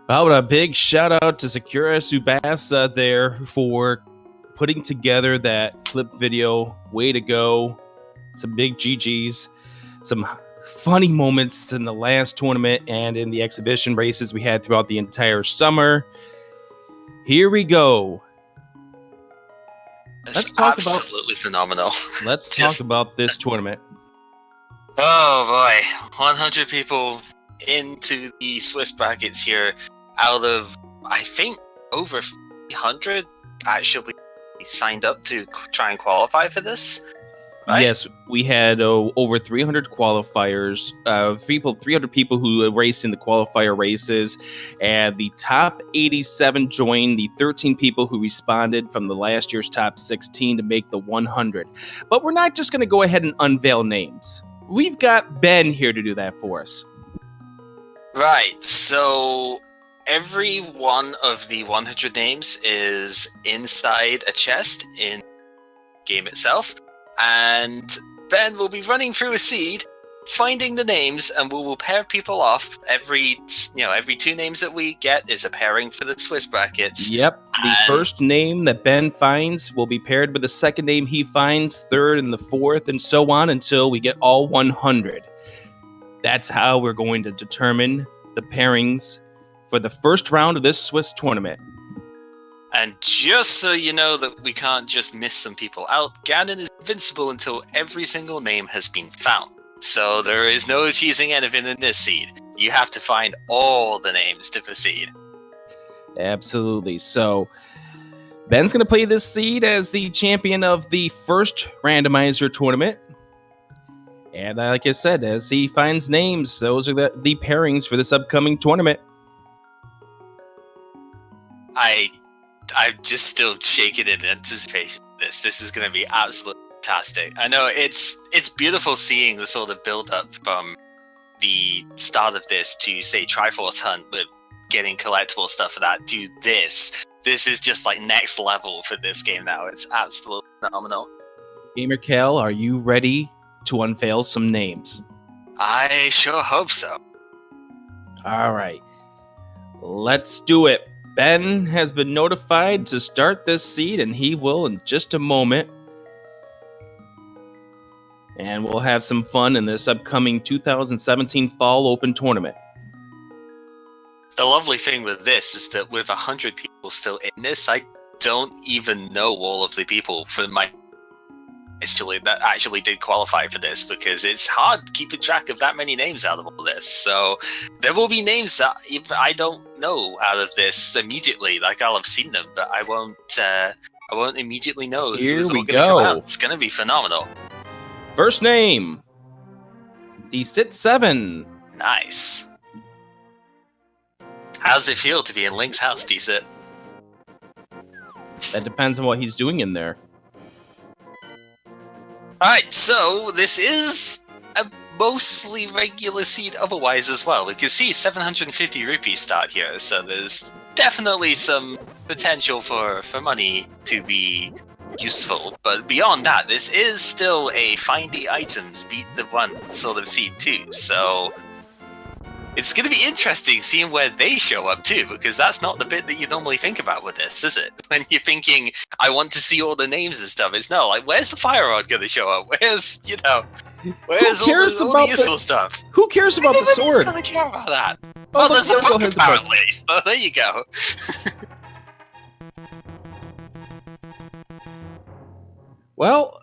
How about a big shout out to Sakura Subasa there for putting together that clip video. Way to go. Some big GGs. Some funny moments in the last tournament and in the exhibition races we had throughout the entire summer. Here we go. Let's talk absolutely phenomenal. Let's talk about this tournament. Oh boy, 100 people into the Swiss brackets here out of, I think, over 300 actually signed up to try and qualify for this. Right? Yes, we had over 300 qualifiers, 300 people who raced in the qualifier races, and the top 87 joined the 13 people who responded from the last year's top 16 to make the 100. But we're not just going to go ahead and unveil names. We've got Ben here to do that for us. Right, so every one of the 100 names is inside a chest in the game itself. And Ben will be running through a seed, finding the names, and we will pair people off. Every 2 names that we get is a pairing for the Swiss brackets. Yep, the first name that Ben finds will be paired with the second name he finds, third and the fourth, and so on until we get all 100. That's how we're going to determine the pairings for the first round of this Swiss tournament. And just so you know that we can't just miss some people out, Ganon is invincible until every single name has been found. So there is no cheesing anything in this seed. You have to find all the names to proceed. Absolutely. So Ben's going to play this seed as the champion of the first randomizer tournament. And like I said, as he finds names, those are the pairings for this upcoming tournament. I'm just still shaking in anticipation of this. This is going to be absolutely fantastic. I know it's beautiful seeing the sort of build-up from the start of this to, say, Triforce Hunt, with getting collectible stuff for that, to this. This is just like next level for this game now. It's absolutely phenomenal. Gamer Cal, are you ready to unveil some names? I sure hope so. All right. Let's do it. Ben has been notified to start this seed, and he will in just a moment. And we'll have some fun in this upcoming 2017 Fall Open Tournament. The lovely thing with this is that with 100 people still in this, I don't even know all of the people from my history that actually did qualify for this, because it's hard keeping track of that many names out of all this. So there will be names that I don't know out of this immediately. Like, I'll have seen them, but I won't immediately know. Here we go. It's going to be phenomenal. First name, D-Sit7. Nice. How does it feel to be in Link's house, D-Sit? That depends on what he's doing in there. Alright, so this is a mostly regular seed otherwise as well. We can see 750 rupees start here, so there's definitely some potential for money to be useful. But beyond that, this is still a find the items, beat the one sort of seed too, so it's going to be interesting seeing where they show up too, because that's not the bit that you normally think about with this, is it? When you're thinking, I want to see all the names and stuff, it's no, like, where's the fire rod going to show up? Where's all the useful stuff? Who cares about the sword? Who's going to care about that? Oh, there's a book apparently, so there you go. Well,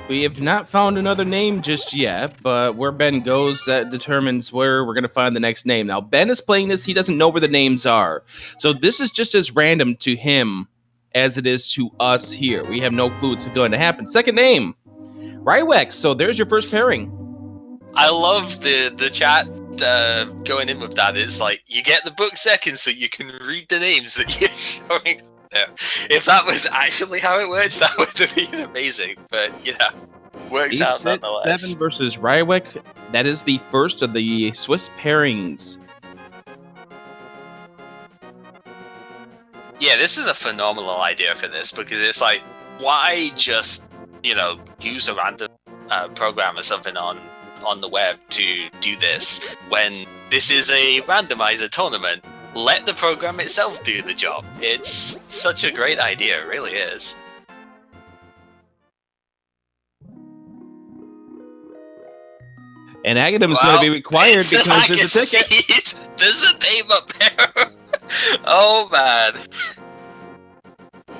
we have not found another name just yet, but where Ben goes, that determines where we're going to find the next name. Now, Ben is playing this. He doesn't know where the names are. So this is just as random to him as it is to us here. We have no clue what's going to happen. Second name, Rywex. So there's your first pairing. I love the chat going in with that. It's like, you get the book second so you can read the names that you're showing. Yeah. If that was actually how it works, that would have been amazing. But yeah, works out nonetheless. 7 versus Rywex. That is the first of the Swiss pairings. Yeah, this is a phenomenal idea for this, because it's like, why just use a random program or something on on the web to do this when this is a randomizer tournament. Let the program itself do the job. It's such a great idea, it really is. And Aghanim is going to be required because there's a ticket. Seed. There's a name up there. Oh man,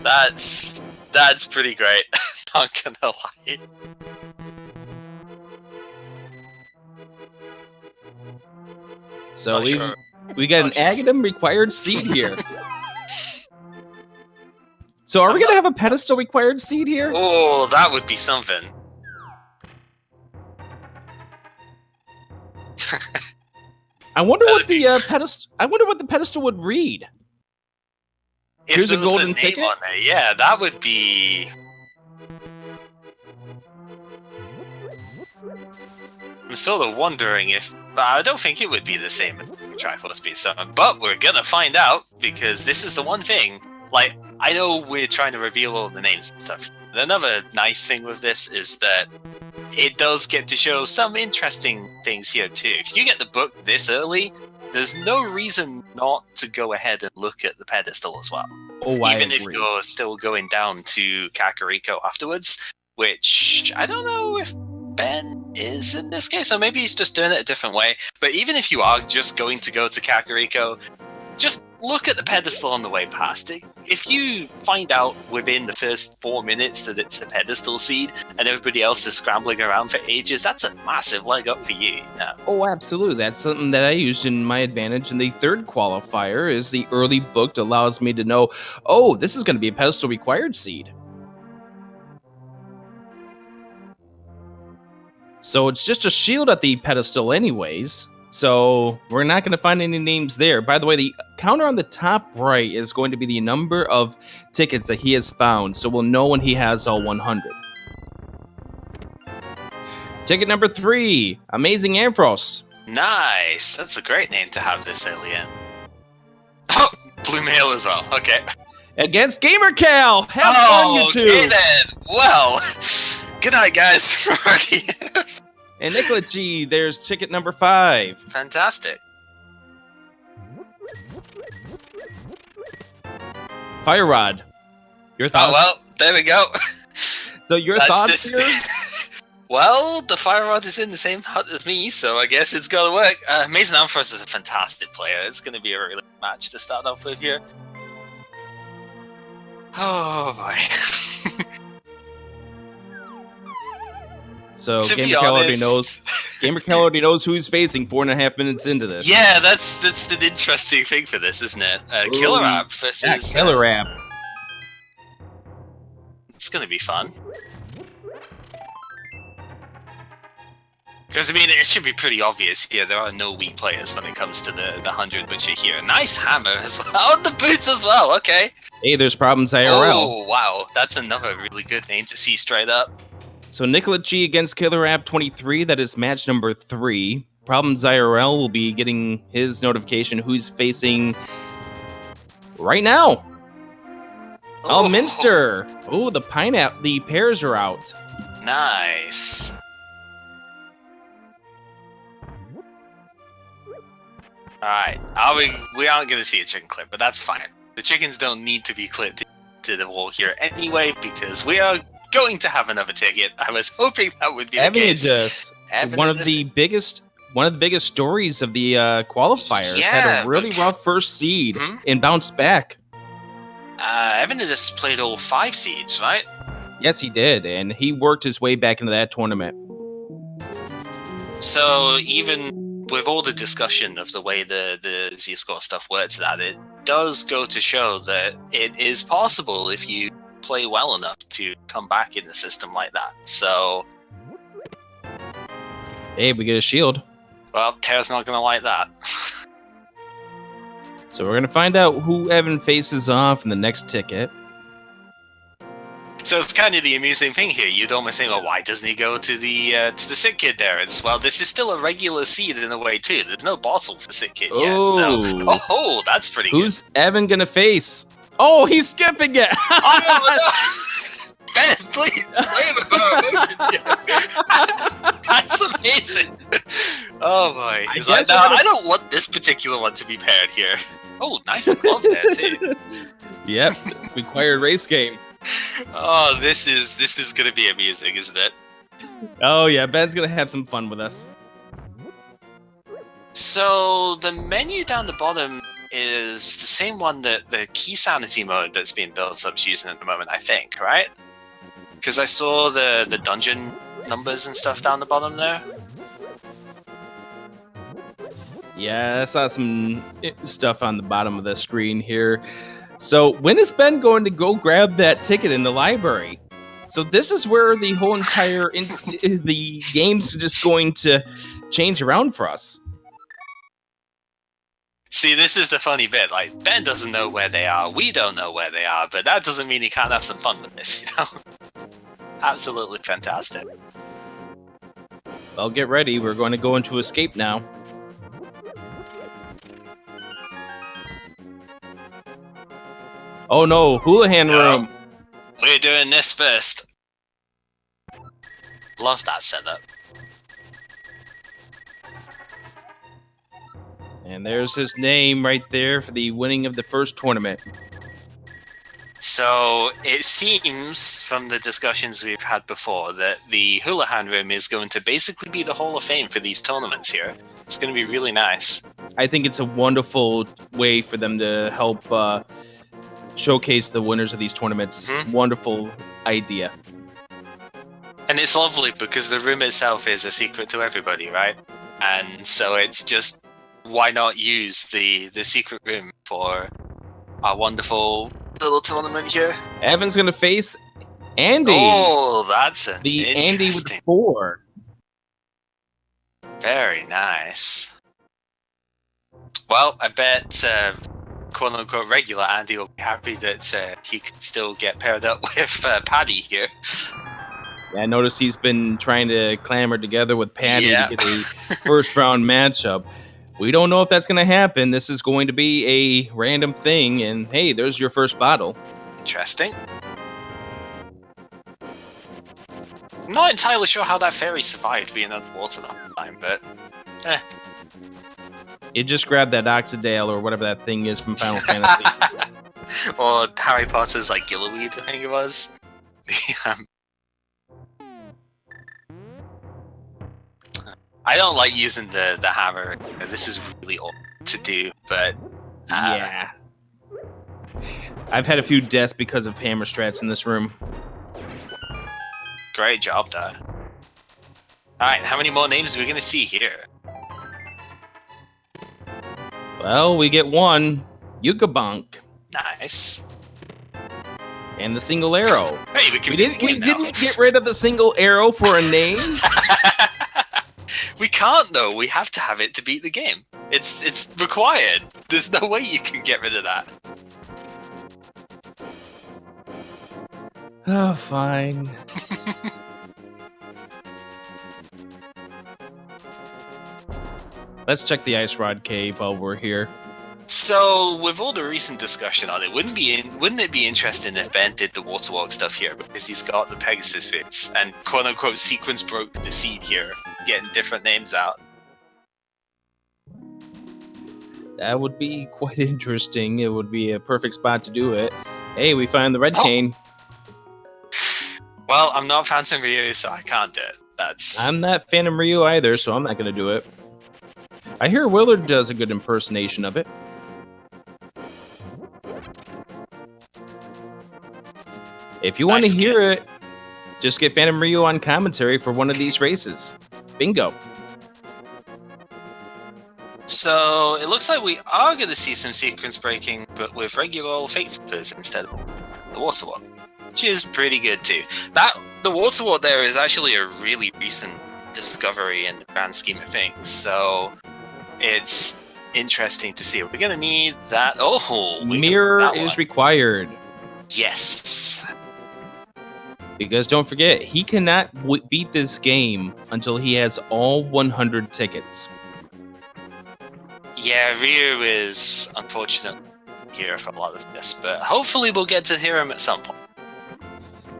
that's pretty great. Not gonna lie. So we got an Aghanim required seed here. So are we going to have a pedestal required seed here? Oh, that would be something. I wonder what the pedestal. I wonder what the pedestal would read. Here's a golden ticket on there. Yeah, that would be. I'm sort of wondering if. I don't think it would be the same as Triforce Beast Summon, but we're gonna find out because this is the one thing. Like, I know we're trying to reveal all the names and stuff. Another nice thing with this is that it does get to show some interesting things here too. If you get the book this early, there's no reason not to go ahead and look at the pedestal as well. Oh, I Even agree. if you're still going down to Kakariko afterwards, which I don't know if Ben is in this case, or maybe he's just doing it a different way. But even if you are just going to go to Kakariko, just look at the pedestal on the way past it. If you find out within the first 4 minutes that it's a pedestal seed and everybody else is scrambling around for ages, that's a massive leg up for you. Yeah. Oh, absolutely. That's something that I used in my advantage. And the third qualifier is the early booked allows me to know, oh, this is going to be a pedestal required seed. So it's just a shield at the pedestal anyways. So we're not going to find any names there. By the way, the counter on the top right is going to be the number of tickets that he has found. So we'll know when he has all 100. Ticket number 3, Amazing Ampharos. Nice. That's a great name to have this early in. Oh, Blue Mail as well. Okay. Against GamerCal. Have fun, you two. Okay then. Well, good night, guys. And Nicola G, there's ticket number 5. Fantastic. Fire Rod. Your thoughts? Oh, well, there we go. So your thoughts here? Well, the Fire Rod is in the same hut as me, so I guess it's gonna work. Amazing Ampharos is a fantastic player. It's gonna be a really good match to start off with here. Oh boy. So GamerCal already knows who he's facing 4.5 minutes into this. Yeah, that's an interesting thing for this, isn't it? Killer App versus Killer App. It's gonna be fun. Because, I mean, it should be pretty obvious here. There are no weak players when it comes to the 100, which are here. Nice hammer as well. Oh, the boots as well. Okay. Hey, there's Problems IRL. Oh, wow. That's another really good name to see straight up. So Nicola G against Killer App 23. That is match number 3. Problems IRL will be getting his notification who's facing right now. Oh, Minster. Oh, the pineapple. The pears are out. Nice. Alright, we aren't going to see a chicken clip, but that's fine. The chickens don't need to be clipped to the wall here anyway, because we are going to have another ticket. I was hoping that would be the case. One of the biggest stories of the qualifiers. Had a really rough first seed and bounced back. Evanidus played all 5 seeds, right? Yes, he did, and he worked his way back into that tournament. So even with all the discussion of the way the Z-Score stuff works, that it does go to show that it is possible if you play well enough to come back in the system like that. So, hey, we get a shield. Well, Tara's not gonna like that. So we're gonna find out who Evan faces off in the next ticket. So it's kind of the amusing thing here. You'd almost say, well, why doesn't he go to the sick kid there? It's, well, this is still a regular seed in a way too. There's no boss for sick kid yet. So, that's pretty good. Who's Evan gonna face? Oh, he's skipping it! Oh, no. Ben, please, play with our emotion. That's amazing. Oh boy. He's like, no, I don't want this particular one to be paired here. Oh, nice glove there too. Yep, required race game. Oh, this is gonna be amusing, isn't it? Oh yeah, Ben's gonna have some fun with us. So the menu down the bottom is the same one that the key sanity mode that's being built up's using at the moment, I think, right? Because I saw the dungeon numbers and stuff down the bottom there. Yeah, I saw some stuff on the bottom of the screen here. So when is Ben going to go grab that ticket in the library? So this is where the whole entire the game's just going to change around for us. See, this is the funny bit. Like, Ben doesn't know where they are. We don't know where they are, but that doesn't mean he can't have some fun with this, you know? Absolutely fantastic. Well, get ready. We're going to go into escape now. Oh no, Houlihan room. We're doing this first. Love that setup. And there's his name right there for the winning of the first tournament. So it seems from the discussions we've had before that the Houlihan room is going to basically be the Hall of Fame for these tournaments here. It's going to be really nice. I think it's a wonderful way for them to help showcase the winners of these tournaments. Mm-hmm. Wonderful idea. And it's lovely because the room itself is a secret to everybody, right? And so it's just, why not use the secret room for our wonderful little tournament here? Evan's going to face Andy. Oh, that's an the Andy with 4. Very nice. Well, I bet quote-unquote regular Andy will be happy that he can still get paired up with Paddy here. Yeah, I noticed he's been trying to clamor together with Paddy to get a first-round matchup. We don't know if that's going to happen. This is going to be a random thing, and hey, there's your first bottle. Interesting. I'm not entirely sure how that fairy survived being underwater the whole time, but It just grabbed that Oxidale or whatever that thing is from Final Fantasy. Or Harry Potter's like gillyweed, I think it was. I don't like using the hammer. This is really odd to do, but yeah. I've had a few deaths because of hammer strats in this room. Great job, though. Alright, how many more names are we going to see here? Well, we get one. Yukabonk. Nice. And the single arrow. Hey, we didn't get rid of the single arrow for a name? We can't, though. We have to have it to beat the game. It's required. There's no way you can get rid of that. Oh, fine. Let's check the Ice Rod Cave while we're here. So, with all the recent discussion on it, wouldn't it be interesting if Ben did the Waterwalk stuff here, because he's got the Pegasus bits, and quote-unquote sequence broke the seed here, getting different names out? That would be quite interesting. It would be a perfect spot to do it. Hey, we found the red cane. Well, I'm not Phantom Ryu, so I can't do it. I'm not Phantom Ryu either, so I'm not going to do it. I hear Willard does a good impersonation of it. If you want to hear it, just get Phantom Ryu on commentary for one of these races. Bingo. So, it looks like we are going to see some sequence breaking, but with regular old Fate Flippers instead of the Waterwalk, which is pretty good too. The Waterwalk there is actually a really recent discovery in the grand scheme of things, so it's interesting to see. We're going to need that. Oh, mirror is required. Yes. Because don't forget, he cannot beat this game until he has all 100 tickets. Yeah, Ryu is unfortunate here for a lot of this, but hopefully we'll get to hear him at some point.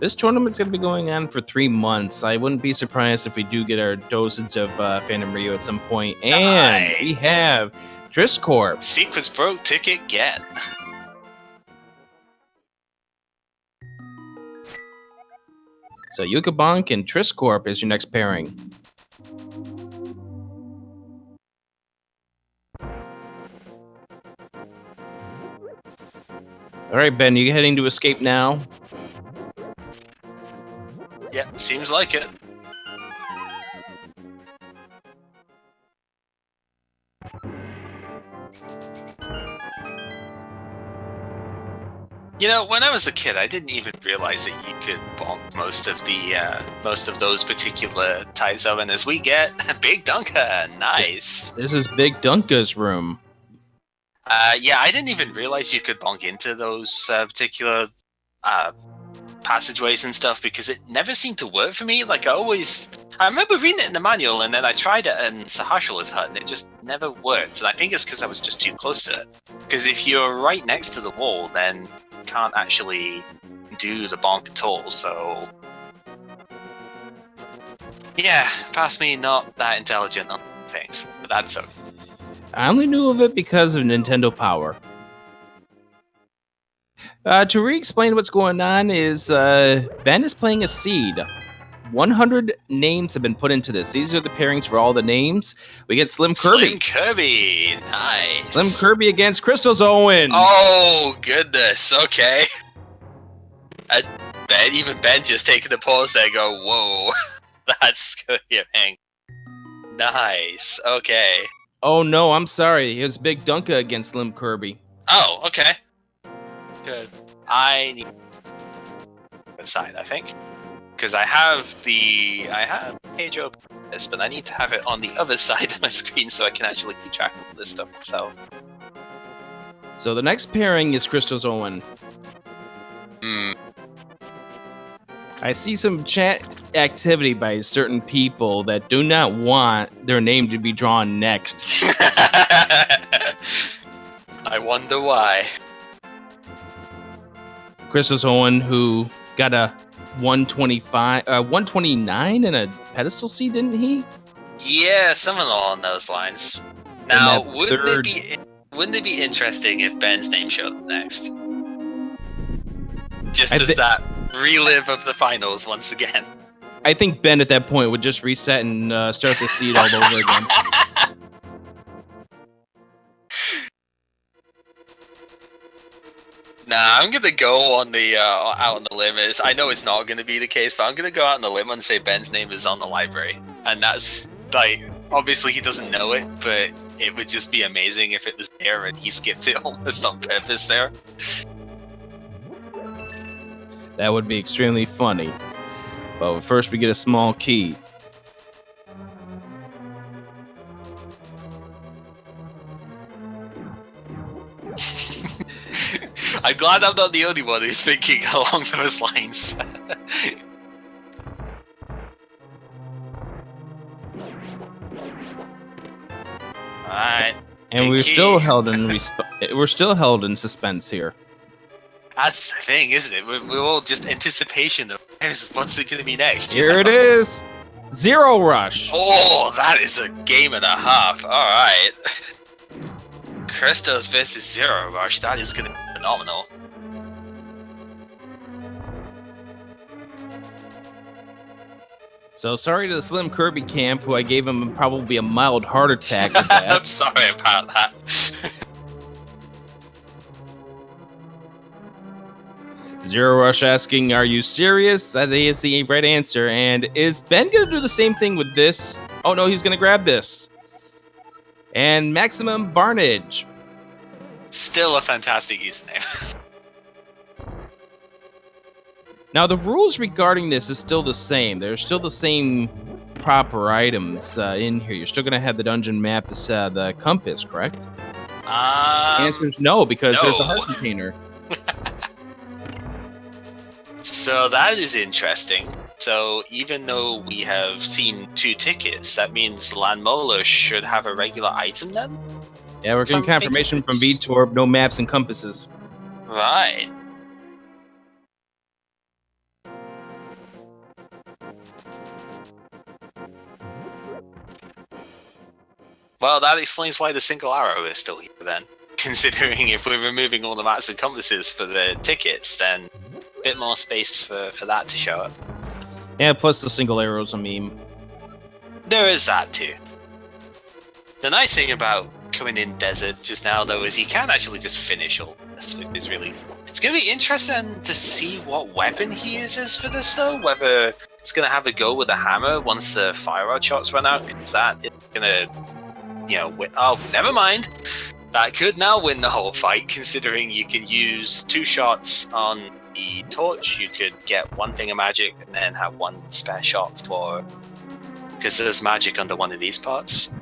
This tournament's going to be going on for 3 months. I wouldn't be surprised if we do get our dosage of Phantom Ryu at some point. And we have Triscorp. Sequence broke, ticket get. So Yukabonk and Triscorp is your next pairing. All right, Ben, you heading to escape now? Yep, seems like it. You know, when I was a kid, I didn't even realize that you could bonk most of those particular types of, and as we get Big Dunka, nice. This is Big Dunka's room. Yeah, I didn't even realize you could bonk into those particular passageways and stuff because it never seemed to work for me. Like I remember reading it in the manual, and then I tried it in Sahashula's hut, and it just never worked. And I think it's because I was just too close to it. Because if you're right next to the wall, then you can't actually do the bonk at all. So yeah, past me not that intelligent on things, but that's okay. I only knew of it because of Nintendo Power. To re-explain what's going on is Ben is playing a seed. 100 names have been put into this. These are the pairings for all the names. We get Slim Kirby. Slim Kirby, nice. Slim Kirby against Crystal's Owen. Oh, goodness, okay. Even Ben just taking the pause there go, whoa, that's good, hang. Nice, okay. Oh no, I'm sorry. It was Big Dunka against Slim Kirby. Oh, okay. Good. I need a side, I think. Because I have page open for this, but I need to have it on the other side of my screen so I can actually keep track of this stuff myself. So the next pairing is Crystal's Owen. I see some chat activity by certain people that do not want their name to be drawn next. I wonder why. Crystal's Owen, who got a 129 and a pedestal seed, didn't he? Yeah, something along those lines. Now, wouldn't it be interesting if Ben's name showed up next? Just as that relive of the finals once again. I think Ben at that point would just reset and start the seed all over again. Nah, I'm gonna go on the out on the limb. I know it's not gonna be the case, but I'm gonna go out on the limb and say Ben's name is on the library, and that's like obviously he doesn't know it, but it would just be amazing if it was there and he skipped it almost on purpose there. That would be extremely funny. But first, we get a small key. I'm glad I'm not the only one who's thinking along those lines. Alright. And we're still held in suspense here. That's the thing, isn't it? We're all just anticipation of what's it going to be next. Here it is. Zero Rush. Oh, that is a game and a half. Alright. Crystals versus Zero Rush. That is going to be phenomenal. So sorry to the Slim Kirby camp, who I gave him probably a mild heart attack with that. I'm sorry about that. Zero Rush asking, are you serious? That is the right answer. And is Ben going to do the same thing with this? Oh no, he's going to grab this. And Maximum Barnage. Still a fantastic username. Now, the rules regarding this is still the same. There's still the same proper items in here. You're still going to have the dungeon map, the compass, correct? The answer is no, because there's a heart container. So that is interesting. So even though we have seen 2 tickets, that means Landmola should have a regular item then? Yeah, we're getting confirmation from VTorb, no maps and compasses. Right. Well, that explains why the single arrow is still here then. Considering if we're removing all the maps and compasses for the tickets, then a bit more space for that to show up. Yeah, plus the single arrow's a meme. There is that too. The nice thing about coming in desert just now, though, is you can actually just finish all this, which is really... It's going to be interesting to see what weapon he uses for this, though. Whether it's going to have a go with a hammer once the fire rod shots run out, because that is going to, win. Oh, never mind. That could now win the whole fight, considering you can use 2 shots on the torch. You could get 1 thing of magic and then have 1 spare shot for... Because there's magic under one of these parts.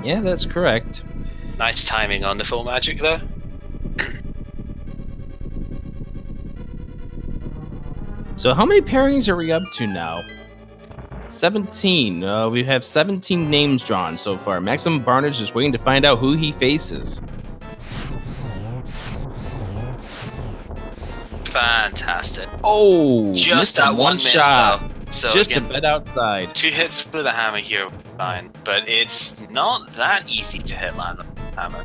Yeah, that's correct. Nice timing on the full magic there. So how many pairings are we up to now? 17. We have 17 names drawn so far. Maximum Barnage is waiting to find out who he faces. Fantastic. Oh, just that one miss, shot. though. So just again, a bit outside. 2 hits with a hammer here, fine. But it's not that easy to hit land with a hammer.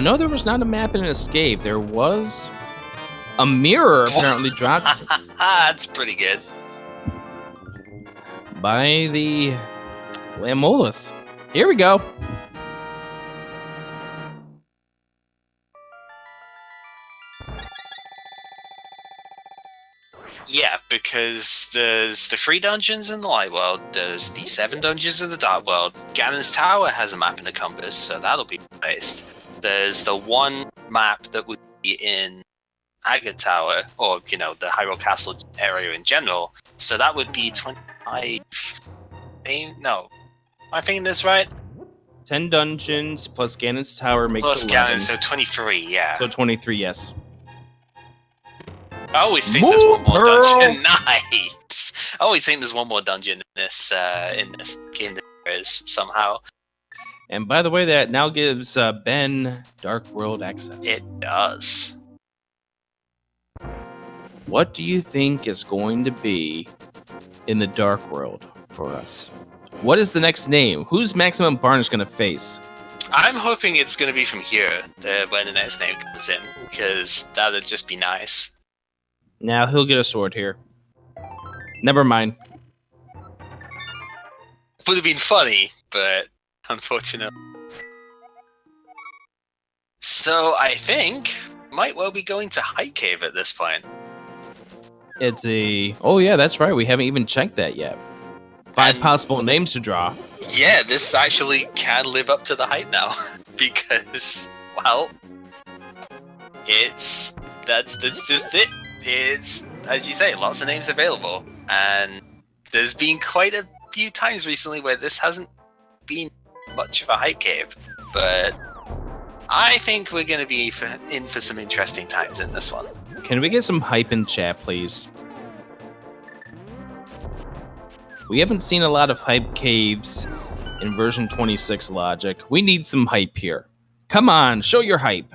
No, there was not a map in Escape. There was a mirror apparently dropped That's pretty good. by the Lamolus. Here we go. Yeah, because there's the 3 dungeons in the Light World, there's the 7 dungeons in the Dark World. Ganon's Tower has a map and a compass, so that'll be replaced. There's the 1 map that would be in Agate Tower, or, the Hyrule Castle area in general, so that would be 25... No. Am I thinking this right? 10 dungeons plus Ganon's Tower makes Plus 11. Ganon, so 23, yeah. So 23, yes. I always think there's 1 more dungeon. Nice! I always think there's 1 more dungeon in this game than there is, somehow. And by the way, that now gives Ben Dark World access. It does. What do you think is going to be in the Dark World for us? What is the next name? Who's Maximum Barnage going to face? I'm hoping it's going to be from here when the next name comes in, because that'd just be nice. Now he'll get a sword here. Never mind. Would have been funny, but unfortunate. So I think might well be going to Hype Cave at this point. It's a... Oh yeah, that's right. We haven't even checked that yet. 5 possible names to draw. Yeah, this actually can live up to the hype now. Because, well, that's just it. It's, as you say, lots of names available. And there's been quite a few times recently where this hasn't been much of a hype cave. But I think we're going to be in for some interesting times in this one. Can we get some hype in chat, please? We haven't seen a lot of hype caves in version 26 logic. We need some hype here. Come on, show your hype.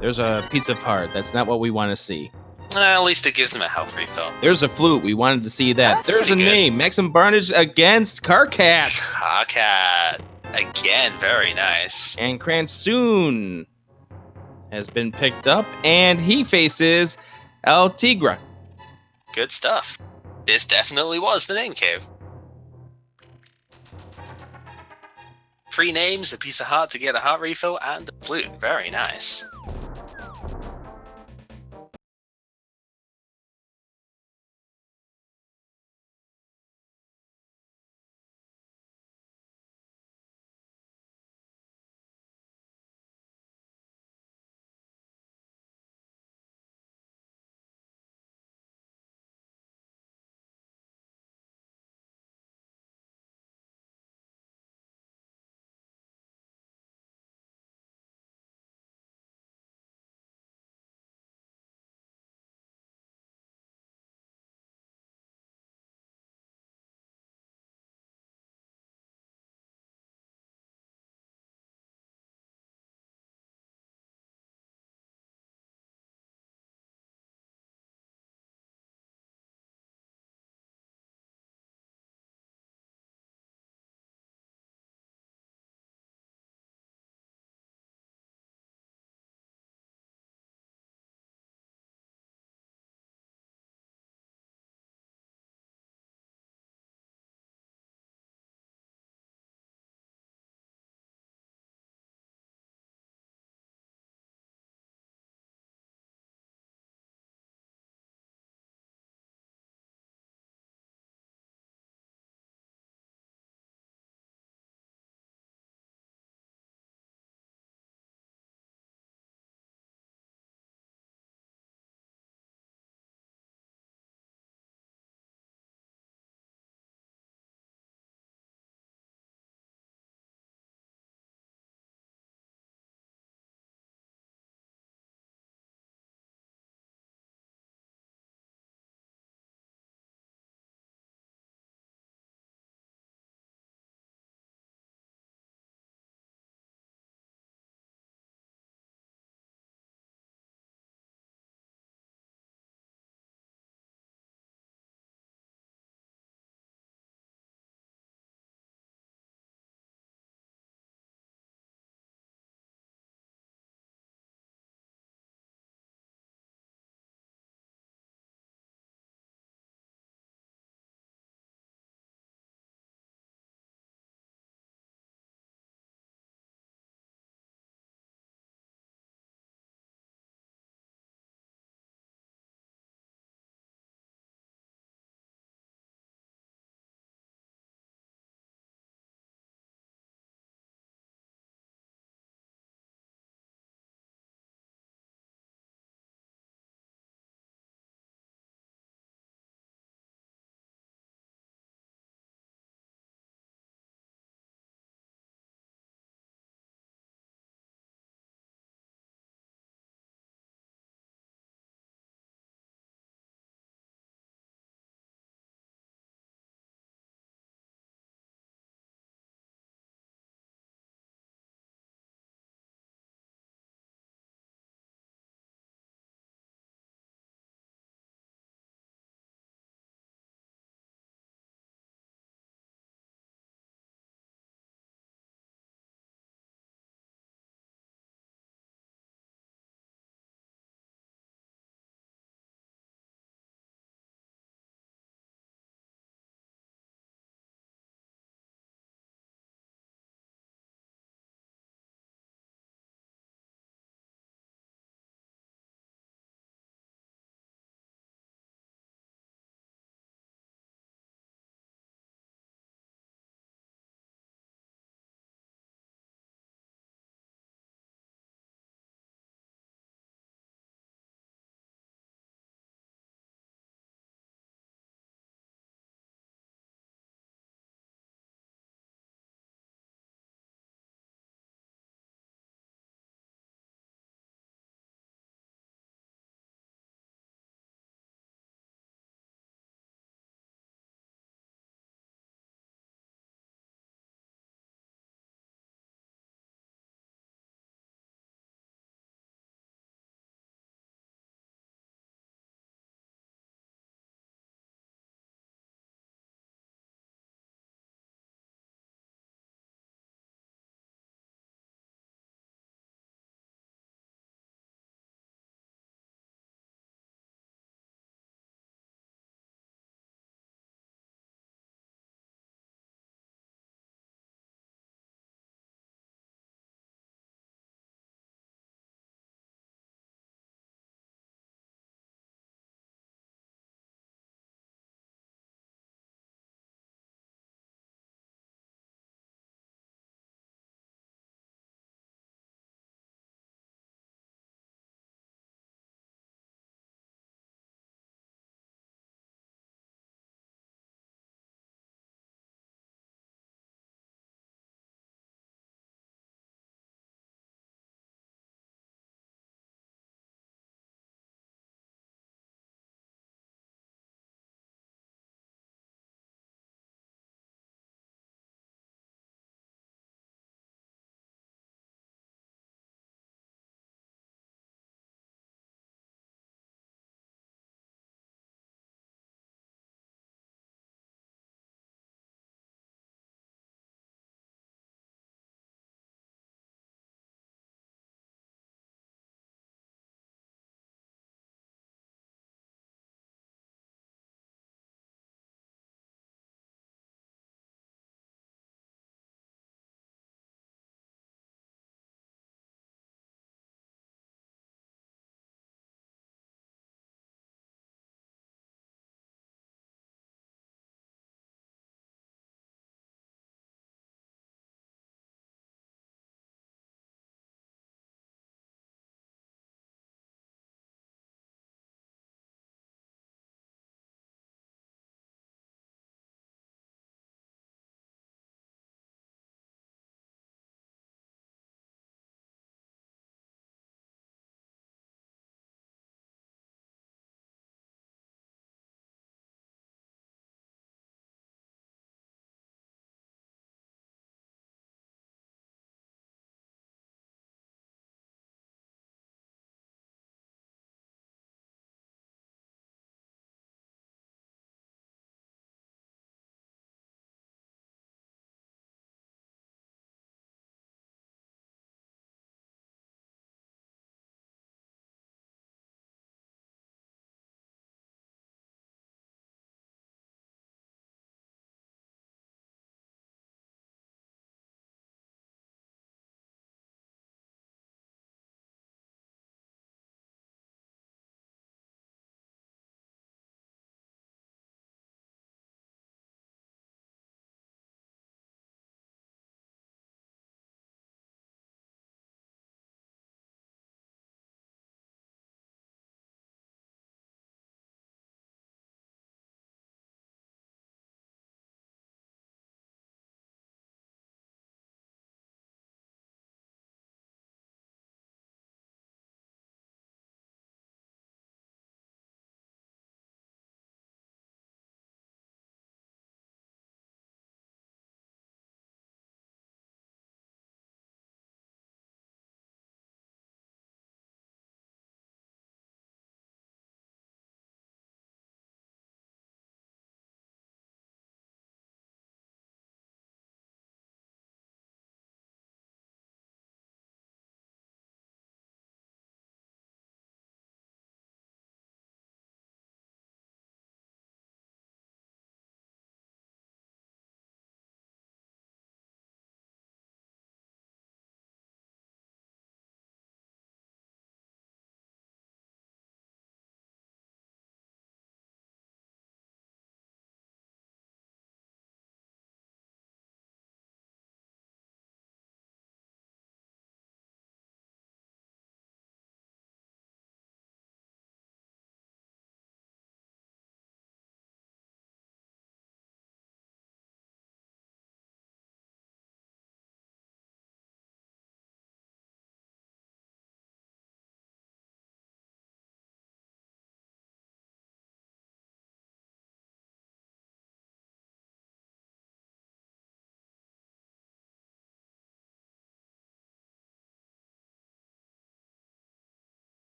There's a piece of heart. That's not what we want to see. At least it gives him a health refill. There's a flute. We wanted to see that. That's There's a pretty good. name. Maximum Barnage against Carcat. Carcat. Again, very nice. And Cransoon has been picked up, and he faces El Tigre. Good stuff. This definitely was the name cave. 3 names, a piece of heart to get a heart refill, and a flute. Very nice.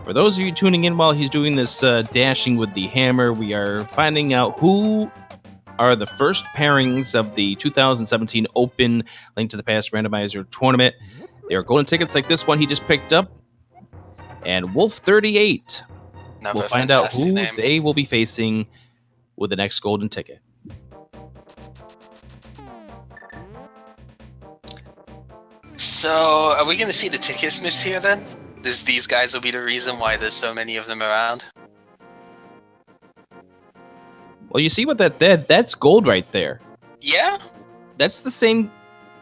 For those of you tuning in while he's doing this dashing with the hammer, we are finding out who are the first pairings of the 2017 Open Link to the Past Randomizer tournament. They are golden tickets like this one he just picked up. And Wolf 38. We'll find out who they will be facing with the next golden ticket. So, are we going to see the ticket smiths here then? These guys will be the reason why there's so many of them around? Well, you see what that's gold right there. Yeah? That's the same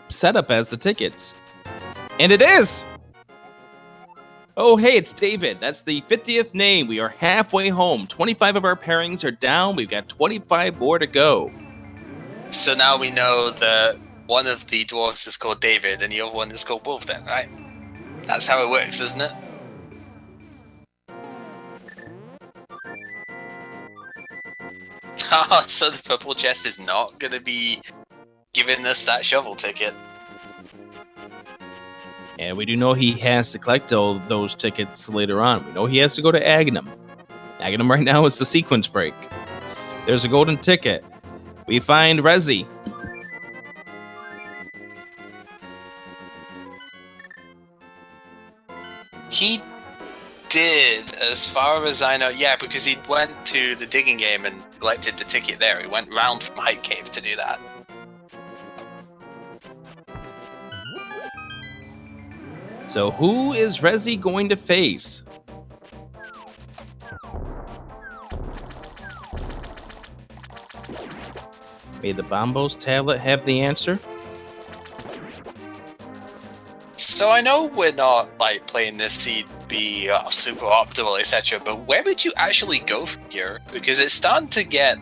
setup as the tickets. And it is! Oh, hey, it's David. That's the 50th name. We are halfway home. 25 of our pairings are down. We've got 25 more to go. So now we know that one of the dwarves is called David and the other one is called Wolf then, right? That's how it works, isn't it? Oh, so the purple chest is not going to be giving us that shovel ticket. And we do know he has to collect all those tickets later on. We know he has to go to Aghanim. Aghanim right now is the sequence break. There's a golden ticket. We find Rezi. He did, as far as I know, yeah, because he went to the digging game and collected the ticket there. He went round from Hyde Cave to do that. So who is Rezi going to face? May the Bombos tablet have the answer? So I know we're not like playing this to be super optimal, etc. But where would you actually go from here? Because it's starting to get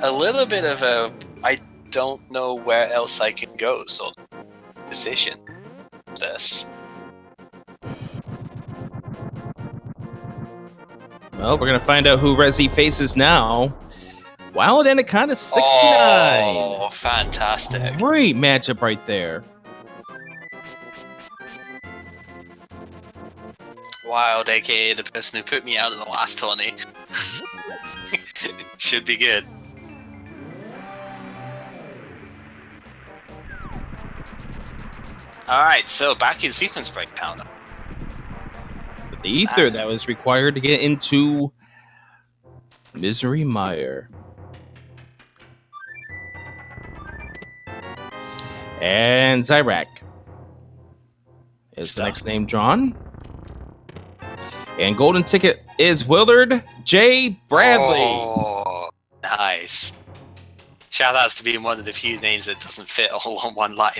a little bit of a I don't know where else I can go sort of position. This. Well, we're gonna find out who Rezi faces now. Wild Anaconda 69. Oh, fantastic! Great matchup right there. Wild, aka the person who put me out of the last tourney. Should be good. Alright, so back in sequence breakdown. The ether that was required to get into Misery Mire. And Zyrak is the next name drawn. And golden ticket is Willard J. Bradley. Oh, nice. Shout outs to being one of the few names that doesn't fit all on one line.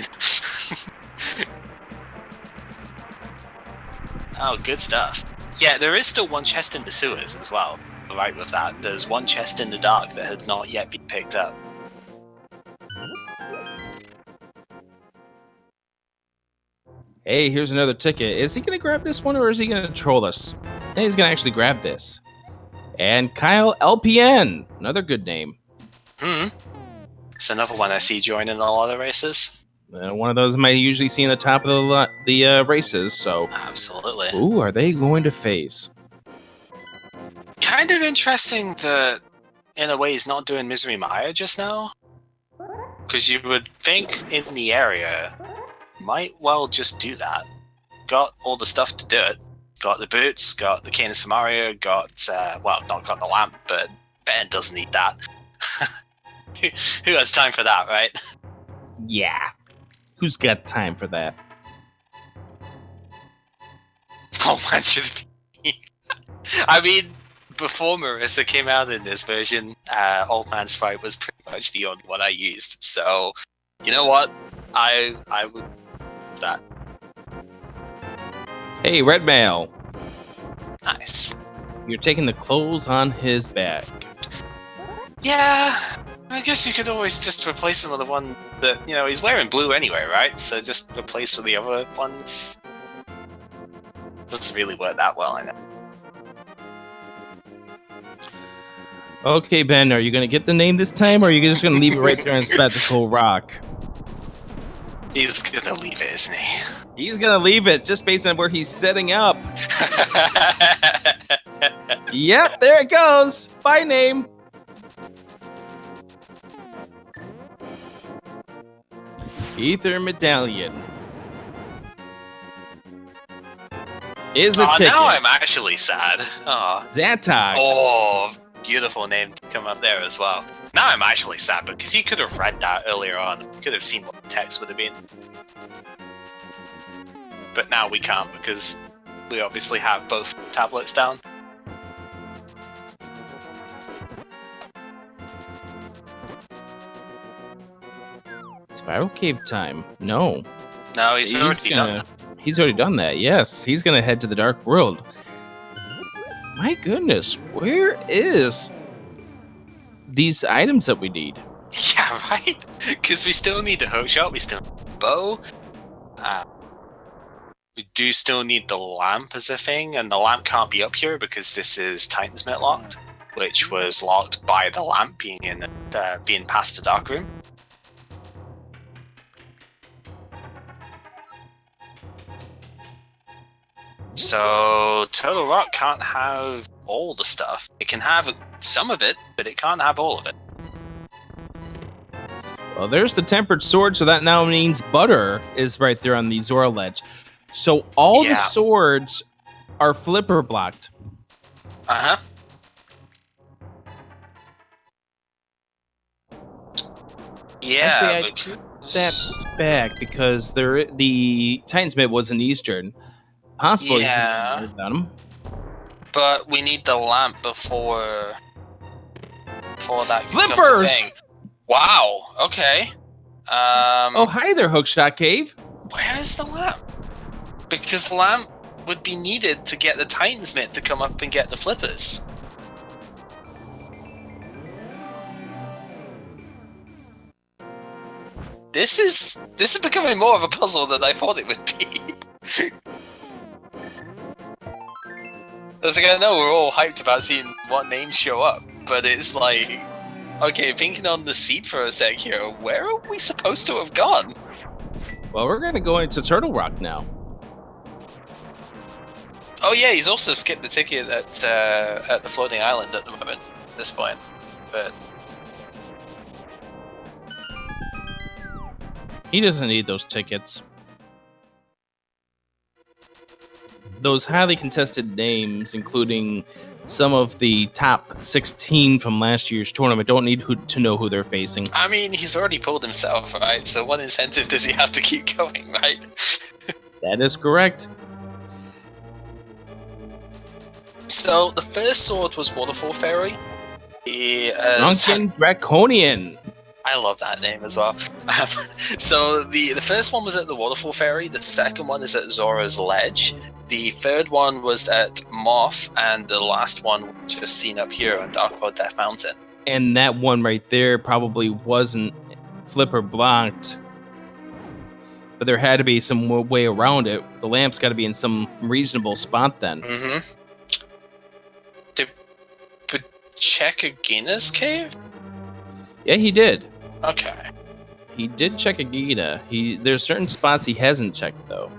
Oh, good stuff. Yeah, there is still one chest in the sewers as well. Right with that. There's one chest in the dark that has not yet been picked up. Hey, here's another ticket. Is he going to grab this one or is he going to troll us? Hey, he's going to actually grab this. And Kyle LPN, another good name. It's another one I see joining a lot of races. One of those I might usually see in the top of the races, so... Absolutely. Who are they going to face? Kind of interesting that, in a way, he's not doing Misery Mire just now. Because you would think in the area, might well just do that. Got all the stuff to do it. Got the boots, got the Cane of Samaria, got, well, not got the lamp, but Ben doesn't need that. Who has time for that, right? Yeah. Who's got time for that? Oh man, should it be? I mean, before Marissa came out in this version, Old Man Sprite was pretty much the only one I used. So, you know what? I would do that. Hey, Red Mail. Nice. You're taking the clothes on his back. Yeah, I guess you could always just replace him with the one that, you know, he's wearing blue anyway, right? So just replace with the other ones. Doesn't really work that well, I know. Okay, Ben, are you going to get the name this time, or are you just going to leave it right there on Spectacle Rock? He's gonna leave it, isn't he? He's gonna leave it just based on where he's setting up. Yep, there it goes. By name. Ether Medallion. Is a ticket. Now I'm actually sad. Oh. Xatox. Oh, beautiful name to come up there as well. Now I'm actually sad because you could have read that earlier on. You could have seen what the text would have been. But now we can't because we obviously have both tablets down. Spiral Cave time. No. No, he's already done that. He's already done that, yes. He's gonna head to the Dark World. My goodness, where is these items that we need? Yeah, right? Because we still need the hookshot, we still need the bow. We do still need the lamp as a thing, and the lamp can't be up here because this is Titan's Mitt locked, which was locked by the lamp being in being past the dark room. So Turtle Rock can't have all the stuff. It can have some of it, but it can't have all of it. Well, there's the tempered sword, so that now means butter is right there on the Zora ledge. So all the swords are flipper blocked. Uh-huh. Yeah, I took that back because the Titan's Mitt was in Eastern. Possibly. Yeah. But we need the lamp before that becomes a thing. Wow. Okay. Oh, hi there, Hookshot Cave. Where's the lamp? Because the lamp would be needed to get the Titan's Mitt to come up and get the flippers. This is becoming more of a puzzle than I thought it would be. As I know we're all hyped about seeing what names show up, but it's like, okay, thinking on the seat for a sec here, where are we supposed to have gone? Well, we're gonna go into Turtle Rock now. Oh yeah, he's also skipped the ticket at the floating island at the moment, at this point, but... He doesn't need those tickets. Those highly contested names, including some of the top 16 from last year's tournament, don't need to know who they're facing. I mean, he's already pulled himself, right? So what incentive does he have to keep going, right? That is correct. So the first sword was Waterfall Fairy. Drunken Draconian. I love that name as well. So the first one was at the Waterfall Fairy. The second one is at Zora's Ledge. The third one was at Moth, and the last one just seen up here on Darkwood Death Mountain. And that one right there probably wasn't flipper blocked, but there had to be some way around it. The lamp's got to be in some reasonable spot then. Mm-hmm. Did check Agina's cave? Yeah, he did. Okay. He did check Agina. There's certain spots he hasn't checked though.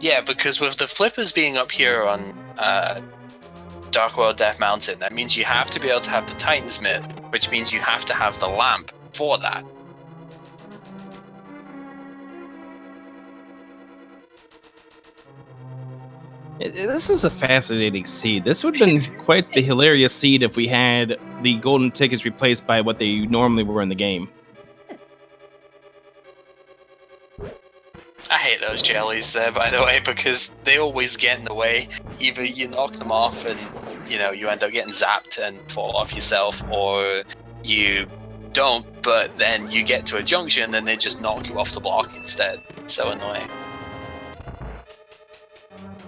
Yeah, because with the flippers being up here on Dark World Death Mountain, that means you have to be able to have the Titan's Mitt, which means you have to have the lamp for that. This is a fascinating seed. This would have been quite the hilarious seed if we had the golden tickets replaced by what they normally were in the game. I hate those jellies there, by the way, because they always get in the way. Either you knock them off and, you know, you end up getting zapped and fall off yourself, or you don't, but then you get to a junction and they just knock you off the block instead. It's so annoying.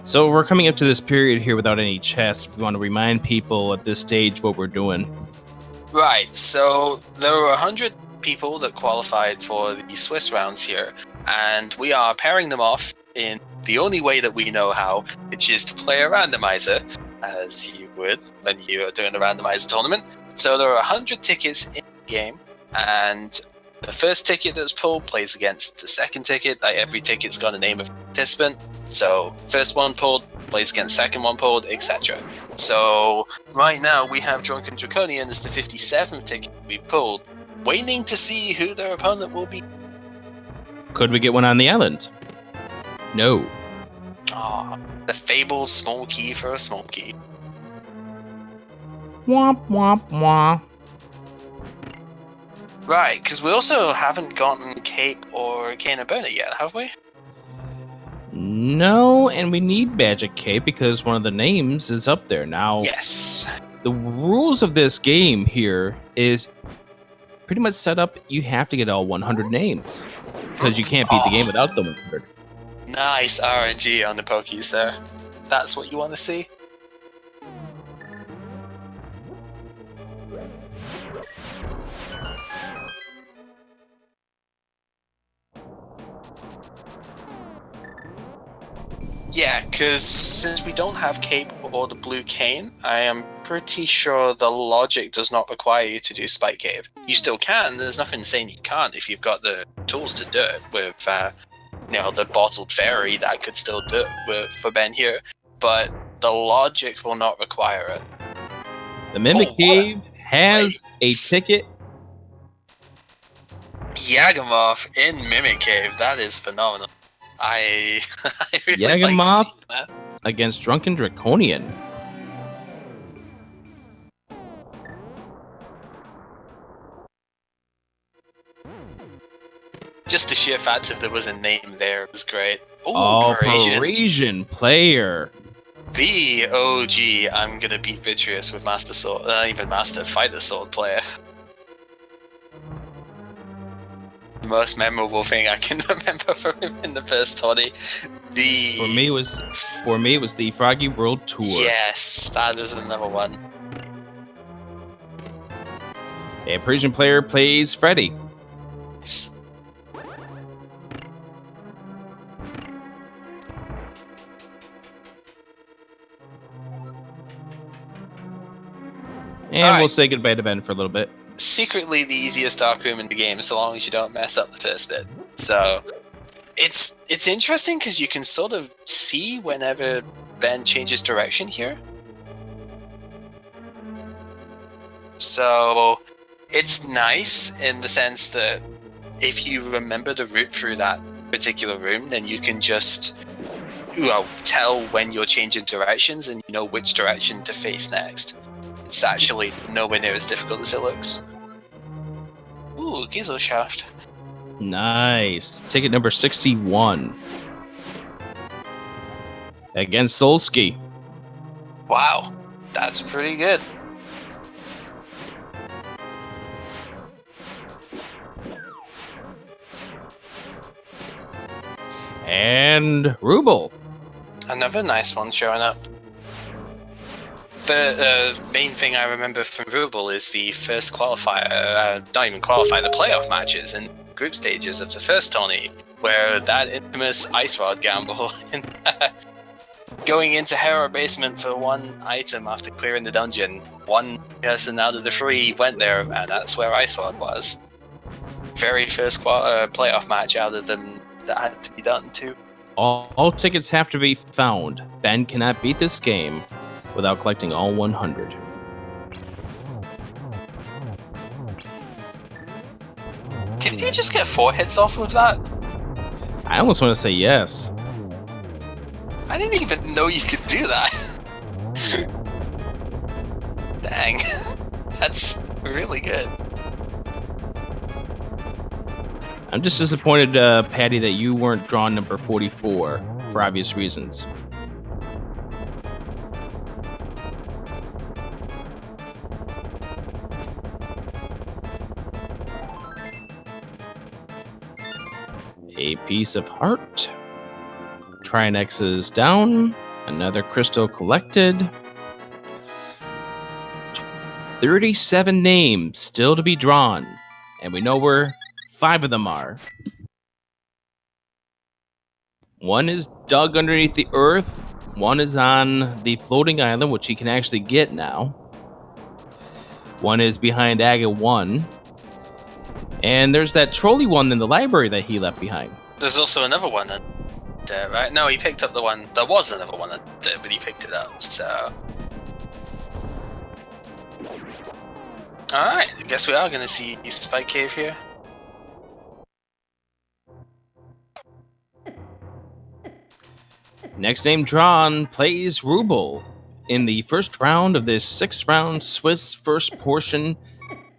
So we're coming up to this period here without any chests. If we want to remind people at this stage what we're doing. Right, so there were 100 people that qualified for the Swiss rounds here, and we are pairing them off in the only way that we know how, which is to play a randomizer. as you would when you are doing a randomized tournament. So there are 100 tickets in the game, and the first ticket that's pulled plays against the second ticket. Like every ticket's got a name of a participant. So first one pulled plays against second one pulled, etc. So right now we have Drunken Draconian as the 57th ticket we've pulled, waiting to see who their opponent will be. Could we get one on the island? No. Ah, the fabled small key for a small key. Womp womp womp. Right, because we also haven't gotten Cape or Cane of Burner yet, have we? No, and we need Magic Cape because one of the names is up there now. Yes. The rules of this game here is pretty much set up. You have to get all 100 names because you can't beat the game without the 100. Nice RNG on the Pokies there. That's what you want to see. Yeah, because since we don't have Cape or the Blue Cane, I am pretty sure the logic does not require you to do Spike Cave. You still can, there's nothing saying you can't if you've got the tools to do it with, the Bottled Fairy that could still do it for Ben here, but the logic will not require it. The Mimic Cave has a ticket. Yagamoth in Mimic Cave, that is phenomenal. I really Yagamoth like that. against Drunken Draconian. Just the sheer fact if there was a name there was great. Ooh, Parisian player. The OG, I'm gonna beat Vitreous with Master Sword, even Master Fighter Sword player. The most memorable thing I can remember from him in the first tourney. For me it was the Froggy World Tour. Yes, that is another one. A Parisian player plays Freddy. Nice. And we'll say goodbye to Ben for a little bit. Secretly the easiest dark room in the game, so long as you don't mess up the first bit. So it's interesting because you can sort of see whenever Ben changes direction here. So it's nice in the sense that if you remember the route through that particular room, then you can just tell when you're changing directions and you know which direction to face next. It's actually nowhere near as difficult as it looks. Ooh, Gizo Shaft. Nice. Ticket number 61. Against Solski. Wow, that's pretty good. And Ruble. Another nice one showing up. The main thing I remember from Ruble is the first qualifier, not even qualifier, the playoff matches and group stages of the first tourney, where that infamous Ice Rod gamble in going into Hera Basement for one item after clearing the dungeon. One person out of the three went there, and that's where Ice Rod was. Very first playoff match out of them that had to be done too. All tickets have to be found. Ben cannot beat this game without collecting all 100. Did he just get 4 hits off with that? I almost want to say yes. I didn't even know you could do that. Dang. That's really good. I'm just disappointed, Patty, that you weren't drawn number 44 for obvious reasons. A piece of heart. Trinex is down. Another crystal collected. 37 names still to be drawn. And we know where 5 of them are. One is dug underneath the earth. One is on the floating island, which he can actually get now. One is behind Aga 1. And there's that trolley one in the library that he left behind. There's also another one in there, right? No, he picked up the one. There was another one in there, but he picked it up, so... Alright, I guess we are going to see Spike Cave here. Next name drawn plays Ruble in the first round of this 6-round Swiss first portion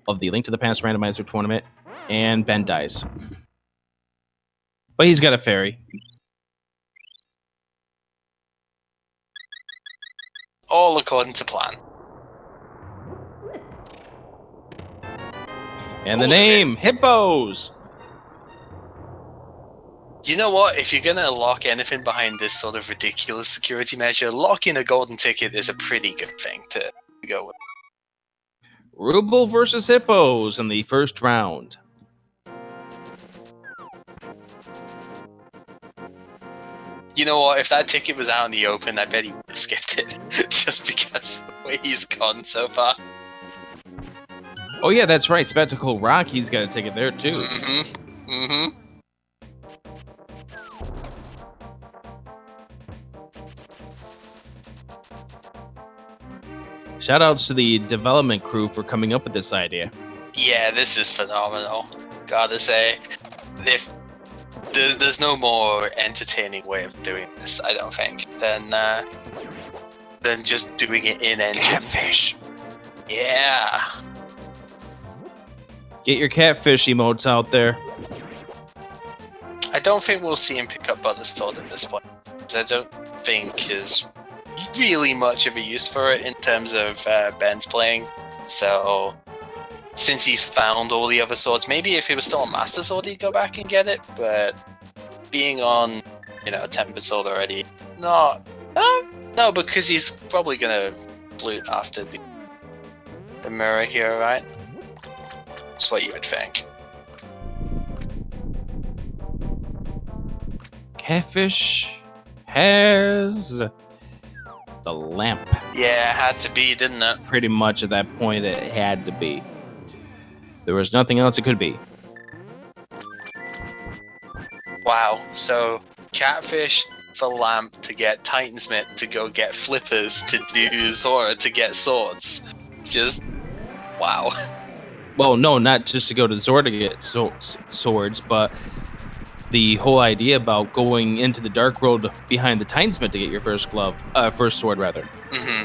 of the Link to the Past Randomizer tournament, and Ben dies. But he's got a fairy. All according to plan. And the name, Hippos! You know what? If you're gonna lock anything behind this sort of ridiculous security measure, locking a golden ticket is a pretty good thing to go with. Ruble versus Hippos in the first round. You know what? If that ticket was out in the open, I bet he would have skipped it. Just because of the way he's gone so far. Oh yeah, that's right. Spectacle Rock, he's got a ticket there too. Mm-hmm. Mm-hmm. Shoutouts to the development crew for coming up with this idea. Yeah, this is phenomenal. Gotta say, if there's no more entertaining way of doing this, I don't think, than just doing it in engine. Catfish. Yeah. Get your catfish emotes out there. I don't think we'll see him pick up Butter Sword at this point. I don't think there's really much of a use for it in terms of Ben's playing. So, since he's found all the other swords, maybe if he was still on Master Sword, he'd go back and get it. But being on, Tempered Sword already, not. No, because he's probably gonna loot after the mirror here, right? That's what you would think. Catfish has the lamp. Yeah, it had to be, didn't it? Pretty much at that point, it had to be. There was nothing else it could be. Wow, so Catfish for lamp to get Titansmith to go get flippers to do Zora to get swords. Just, wow. Well, no, not just to go to Zora to get swords, but the whole idea about going into the Dark World behind the Titansmith to get your first sword, rather. Mm-hmm.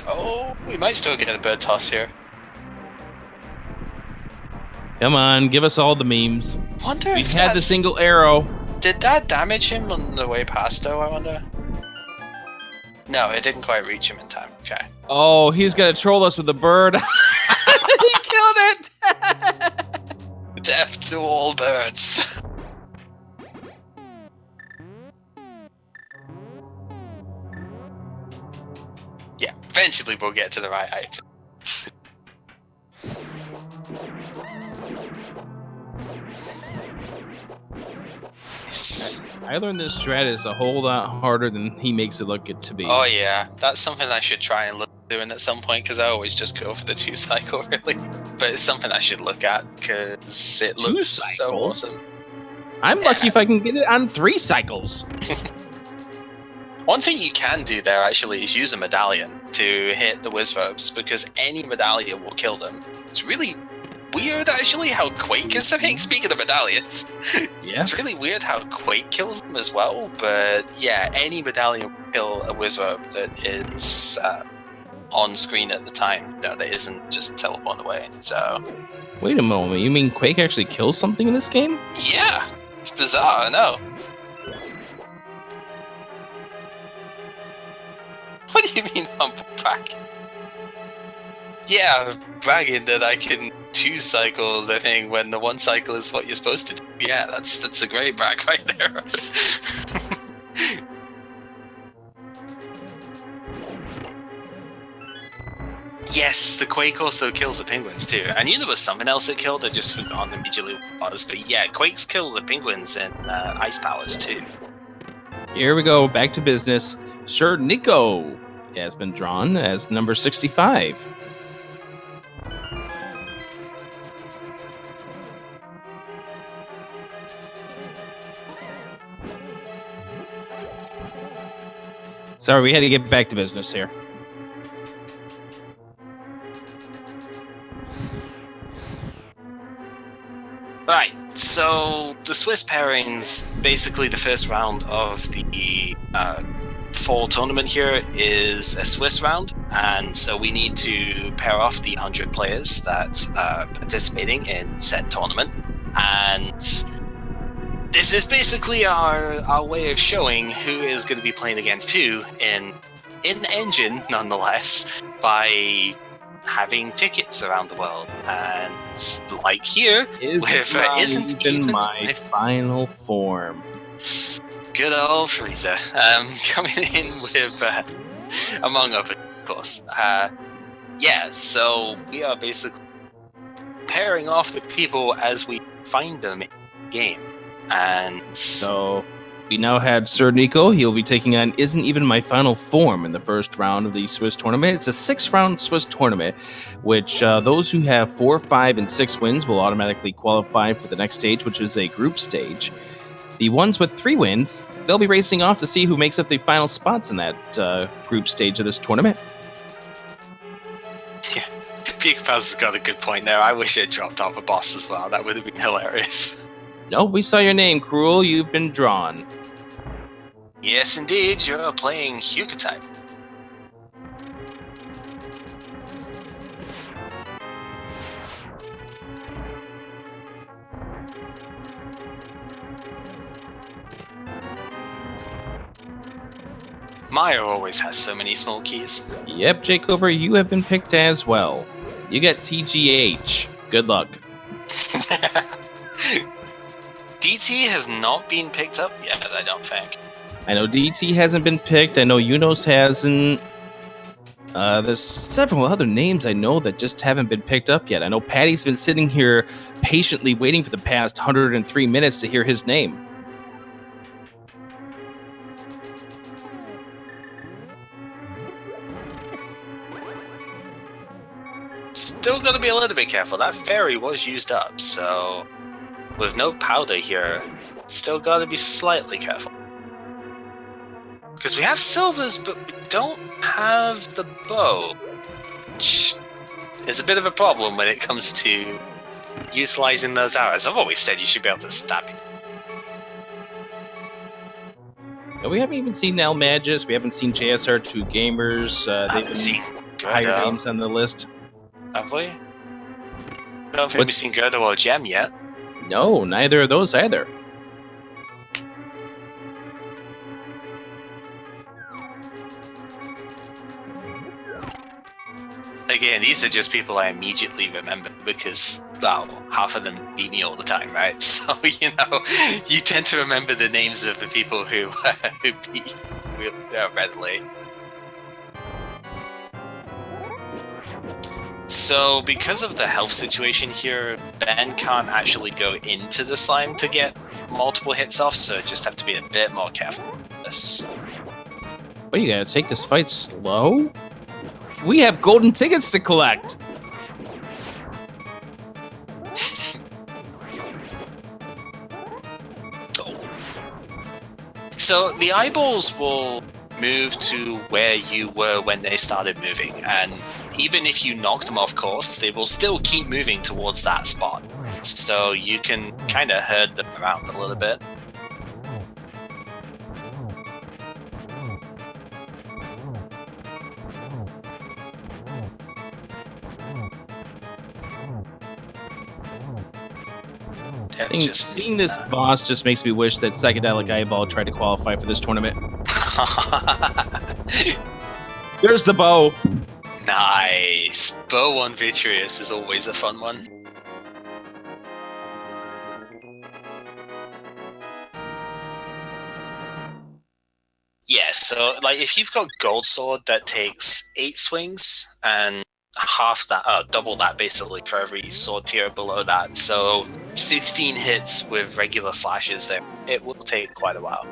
Oh, we might still get a bird toss here. Come on, give us all the memes. Wonder We've if had the single arrow. Did that damage him on the way past, though, I wonder? No, it didn't quite reach him in time. Okay. Oh, he's gonna troll us with a bird. He killed it! Death to all birds. Yeah, eventually we'll get to the right item. I learned this strat is a whole lot harder than he makes it look it to be. Oh yeah, that's something I should try and look at doing at some point, because I always just go for the 2-cycle, really. But it's something I should look at, because it looks so awesome. I'm lucky if I can get it on 3 cycles. One thing you can do there, actually, is use a medallion to hit the Wizrobes, because any medallion will kill them. It's really weird, actually, how Quake is something. Speaking of medallions, yeah, it's really weird how Quake kills them as well. But yeah, any medallion will kill a Wizrobe that is on screen at the time, that isn't just teleport away. So, wait a moment, you mean Quake actually kills something in this game? Yeah, it's bizarre, I know. What do you mean humble brag? Yeah, bragging that I can 2-cycle the thing when the 1 cycle is what you're supposed to do. Yeah, that's a great brag right there. Yes, the Quake also kills the penguins too. I knew there was something else it killed, I just forgot immediately what it was. But yeah, Quakes kills the penguins in Ice Palace too. Here we go, back to business. Sir Nico has been drawn as number 65. Sorry, we had to get back to business here. Right, so the Swiss pairings, basically the first round of the fall tournament here is a Swiss round, and so we need to pair off the 100 players that are participating in said tournament, and this is basically our way of showing who is going to be playing against who in engine, nonetheless, by having tickets around the world. And like here, Isn't even my final form. Good old Frieza, coming in with, among other, of course. Yeah, so we are basically pairing off the people as we find them in the game. And so we now had Sir Nico. He'll be taking on Isn't Even My Final Form in the first round of the Swiss tournament. It's a 6-round Swiss tournament, which those who have 4, 5, and 6 wins will automatically qualify for the next stage, which is a group stage. The ones with 3 wins, they'll be racing off to see who makes up the final spots in that group stage of this tournament. Yeah, Big Paz has got a good point there. I wish it dropped off a boss as well. That would have been hilarious. No, we saw your name, Cruel. You've been drawn. Yes, indeed. You're playing Hyuga type. Maya always has so many small keys. Yep, Jacober, you have been picked as well. You get TGH. Good luck. DT has not been picked up yet, I don't think. I know DT hasn't been picked. I know Unos hasn't. There's several other names I know that just haven't been picked up yet. I know Patty's been sitting here patiently waiting for the past 103 minutes to hear his name. Still gotta be a little bit careful. That fairy was used up, so with no powder here, still gotta be slightly careful. Because we have silvers, but we don't have the bow, which is a bit of a problem when it comes to utilizing those arrows. I've always said you should be able to stab it. No, we haven't even seen Nel Magus. We haven't seen JSR2 Gamers. They've been seen higher names on the list. Have we? I don't think we've seen Gerdo or Gem yet. No, neither of those either. Again, these are just people I immediately remember because, well, half of them beat me all the time, right? So, you know, you tend to remember the names of the people who beat you readily. So, because of the health situation here, Ben can't actually go into the slime to get multiple hits off, so just have to be a bit more careful with this. Well, you gotta take this fight slow? We have golden tickets to collect! So, the eyeballs will move to where you were when they started moving, and even if you knock them off course, they will still keep moving towards that spot. So you can kind of herd them around a little bit. I think seeing this boss just makes me wish that Psychedelic Eyeball tried to qualify for this tournament. There's the bow. Nice. Bow on Vitreous is always a fun one. Yeah, so like if you've got Gold Sword that takes 8 swings and half that, double that basically for every sword tier below that. So 16 hits with regular slashes there. It will take quite a while.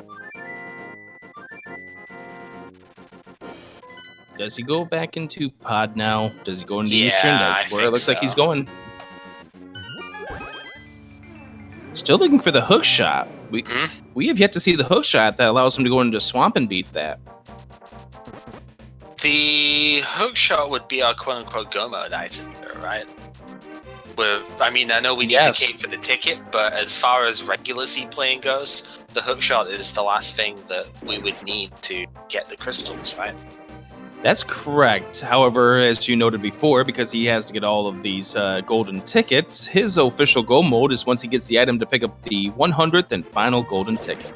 Does he go back into pod now? Does he go into Yeah, Eastern? That's I where it think looks like he's so. going. Still looking for the hook shot. We have yet to see the hook shot that allows him to go into Swamp and beat that. The hook shot would be our quote-unquote go mode item here, right? I mean, I know we need the cape for the ticket, but as far as regular seed playing goes, the hook shot is the last thing that we would need to get the crystals, right? That's correct. However, as you noted before, because he has to get all of these golden tickets, his official go mode is once he gets the item to pick up the 100th and final golden ticket.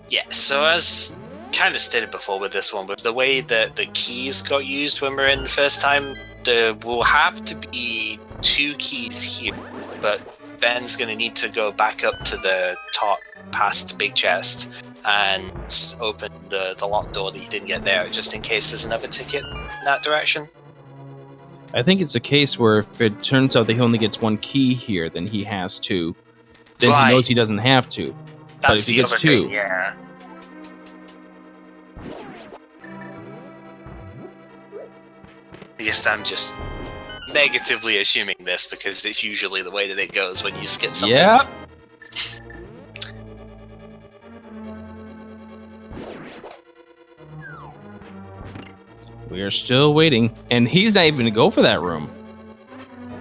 Yeah, so as kind of stated before with this one, with the way that the keys got used when we were in the first time, there will have to be 2 keys here, but Ben's going to need to go back up to the top past the big chest and open the locked door that he didn't get there, just in case there's another ticket in that direction. I think it's a case where if it turns out that he only gets 1 key here, then he has to. Then he knows he doesn't have to. That's but if he the gets other 2, thing, yeah. I guess I'm just negatively assuming this because it's usually the way that it goes when you skip something. Yeah. We are still waiting, and he's not even going to go for that room.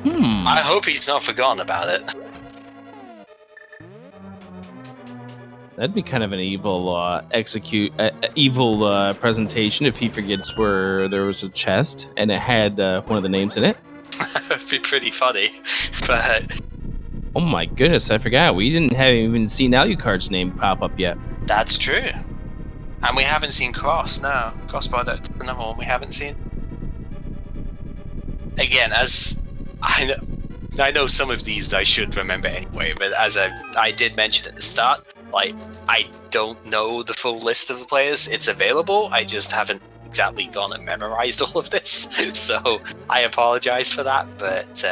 I hope he's not forgotten about it. That'd be kind of an evil presentation if he forgets where there was a chest and it had one of the names in it. That'd be pretty funny, but... Oh my goodness, I forgot. We didn't have even seen Alucard's name pop up yet. That's true. And we haven't seen Cross, no. Cross Product, another one we haven't seen. Again, as I know some of these I should remember anyway, but as I did mention at the start, like, I don't know the full list of the players. It's available, I just haven't exactly gone and memorized all of this, so I apologize for that, but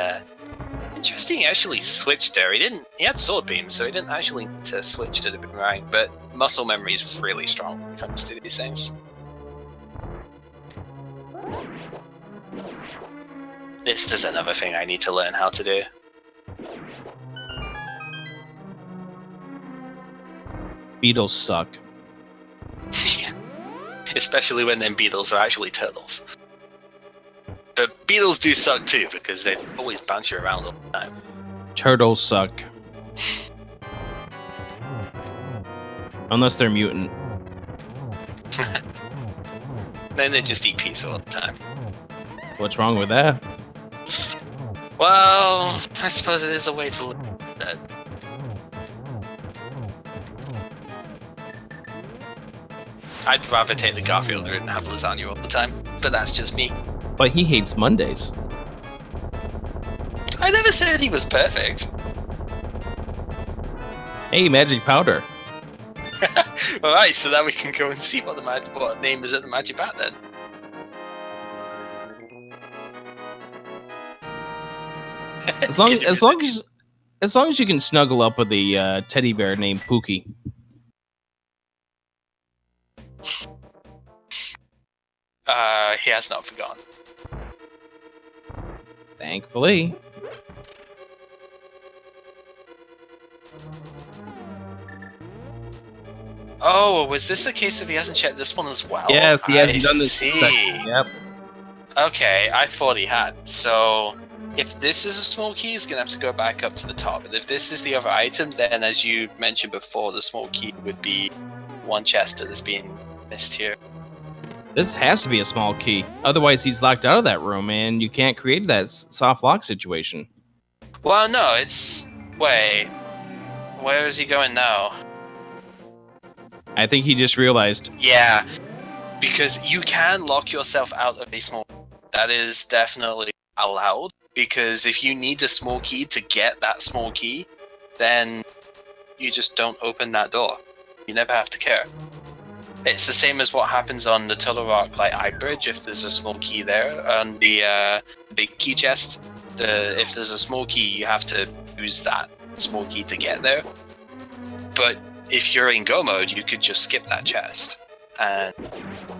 interesting, he actually switched there. He had Sword Beam, so he didn't actually need to switch to the Boomerang, but muscle memory is really strong when it comes to these things. This is another thing I need to learn how to do. Beetles suck. Yeah. Especially when them beetles are actually turtles. But beetles do suck too, because they always bounce you around all the time. Turtles suck. Unless they're mutant. Then they just eat pizza all the time. What's wrong with that? Well, I suppose it is a way to live with that. I'd rather take the Garfield route and have lasagna all the time, but that's just me. But he hates Mondays. I never said he was perfect. Hey, magic powder. Alright, so now we can go and see what name is at the magic bat then. As long as you can snuggle up with the teddy bear named Pookie. He has not forgotten. Thankfully. Oh, was this a case of he hasn't checked this one as well? Yes, he hasn't done this. Yep. Okay, I thought he had. So, if this is a small key, he's going to have to go back up to the top. And if this is the other item, then as you mentioned before, the small key would be one chest that's being missed here. This has to be a small key. Otherwise, he's locked out of that room, and you can't create that soft lock situation. Well, no, it's... Wait. Where is he going now? I think he just realized. Yeah, because you can lock yourself out of a small key. That is definitely allowed, because if you need a small key to get that small key, then you just don't open that door. You never have to care. It's the same as what happens on the Tuller Rock like Eye Bridge. If there's a small key there on the big key chest, if there's a small key, you have to use that small key to get there. But if you're in Go mode, you could just skip that chest, and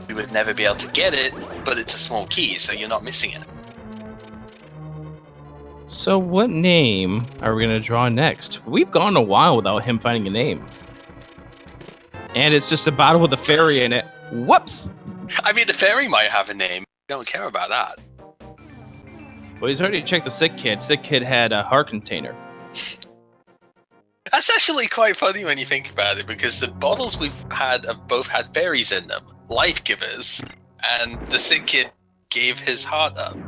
you would never be able to get it. But it's a small key, so you're not missing it. So what name are we gonna draw next? We've gone a while without him finding a name. And it's just a bottle with a fairy in it. Whoops! I mean, the fairy might have a name. I don't care about that. Well, he's already checked the sick kid. Sick kid had a heart container. That's actually quite funny when you think about it, because the bottles we've had have both had fairies in them, life givers, and the sick kid gave his heart up,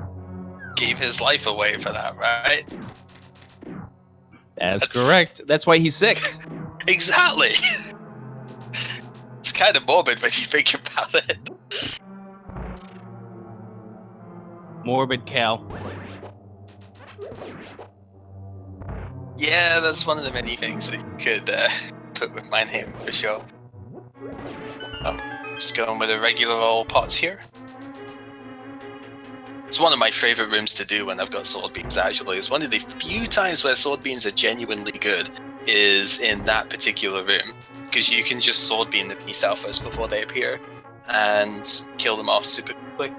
gave his life away for that, right? That's correct. That's why he's sick. Exactly. It's kind of morbid when you think about it. Morbid Cal. Yeah, that's one of the many things that you could put with my name, for sure. Oh, just going with the regular old pots here. It's one of my favourite rooms to do when I've got sword beams, actually. It's one of the few times where sword beams are genuinely good, is in that particular room. Because you can just sword beam the beast alphas before they appear, and kill them off super quickly.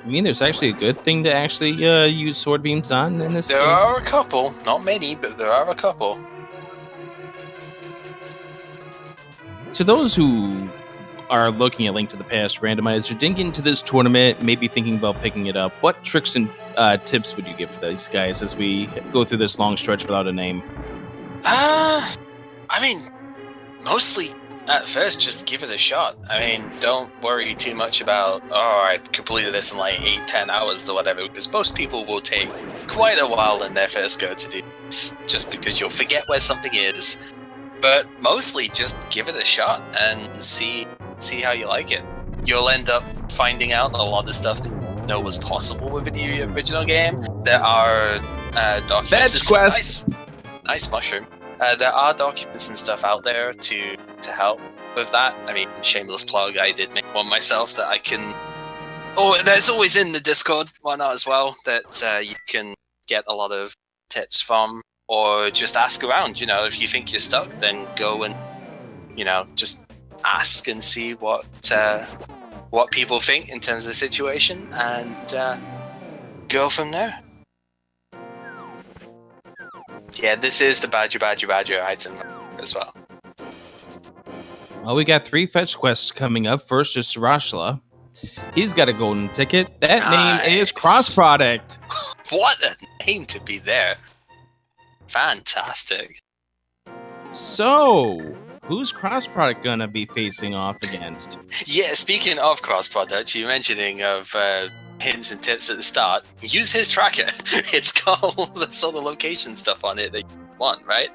I mean, there's actually a good thing to actually use sword beams on in this There game. are a couple, not many, but there are a couple. To those who are looking at Link to the Past Randomizer, didn't get into this tournament, maybe thinking about picking it up, what tricks and tips would you give for these guys as we go through this long stretch without a name? I mean, mostly at first, just give it a shot. I mean, don't worry too much about, oh, I completed this in like 8-10 hours or whatever, because most people will take quite a while in their first go to do this, just because you'll forget where something is. But mostly, just give it a shot and see how you like it. You'll end up finding out a lot of stuff that you didn't know was possible within the original game. There are documents. Fetch quest! Nice mushroom. There are documents and stuff out there to help with that. I mean, shameless plug, I did make one myself that I can... Oh, there's always in the Discord one as well that you can get a lot of tips from, or just ask around. You know, if you think you're stuck, then go and, you know, just ask and see what people think in terms of the situation, and go from there. Yeah, this is the Badger item as well. Well, we got 3 fetch quests coming up. First is Sarashla. He's got a golden ticket. That name is Cross Product. What a name to be there. Fantastic. So, who's Cross Product gonna be facing off against? Yeah, speaking of Cross Product, you mentioning of hints and tips at the start, use his tracker. It's got all the sort of location stuff on it that you want, right?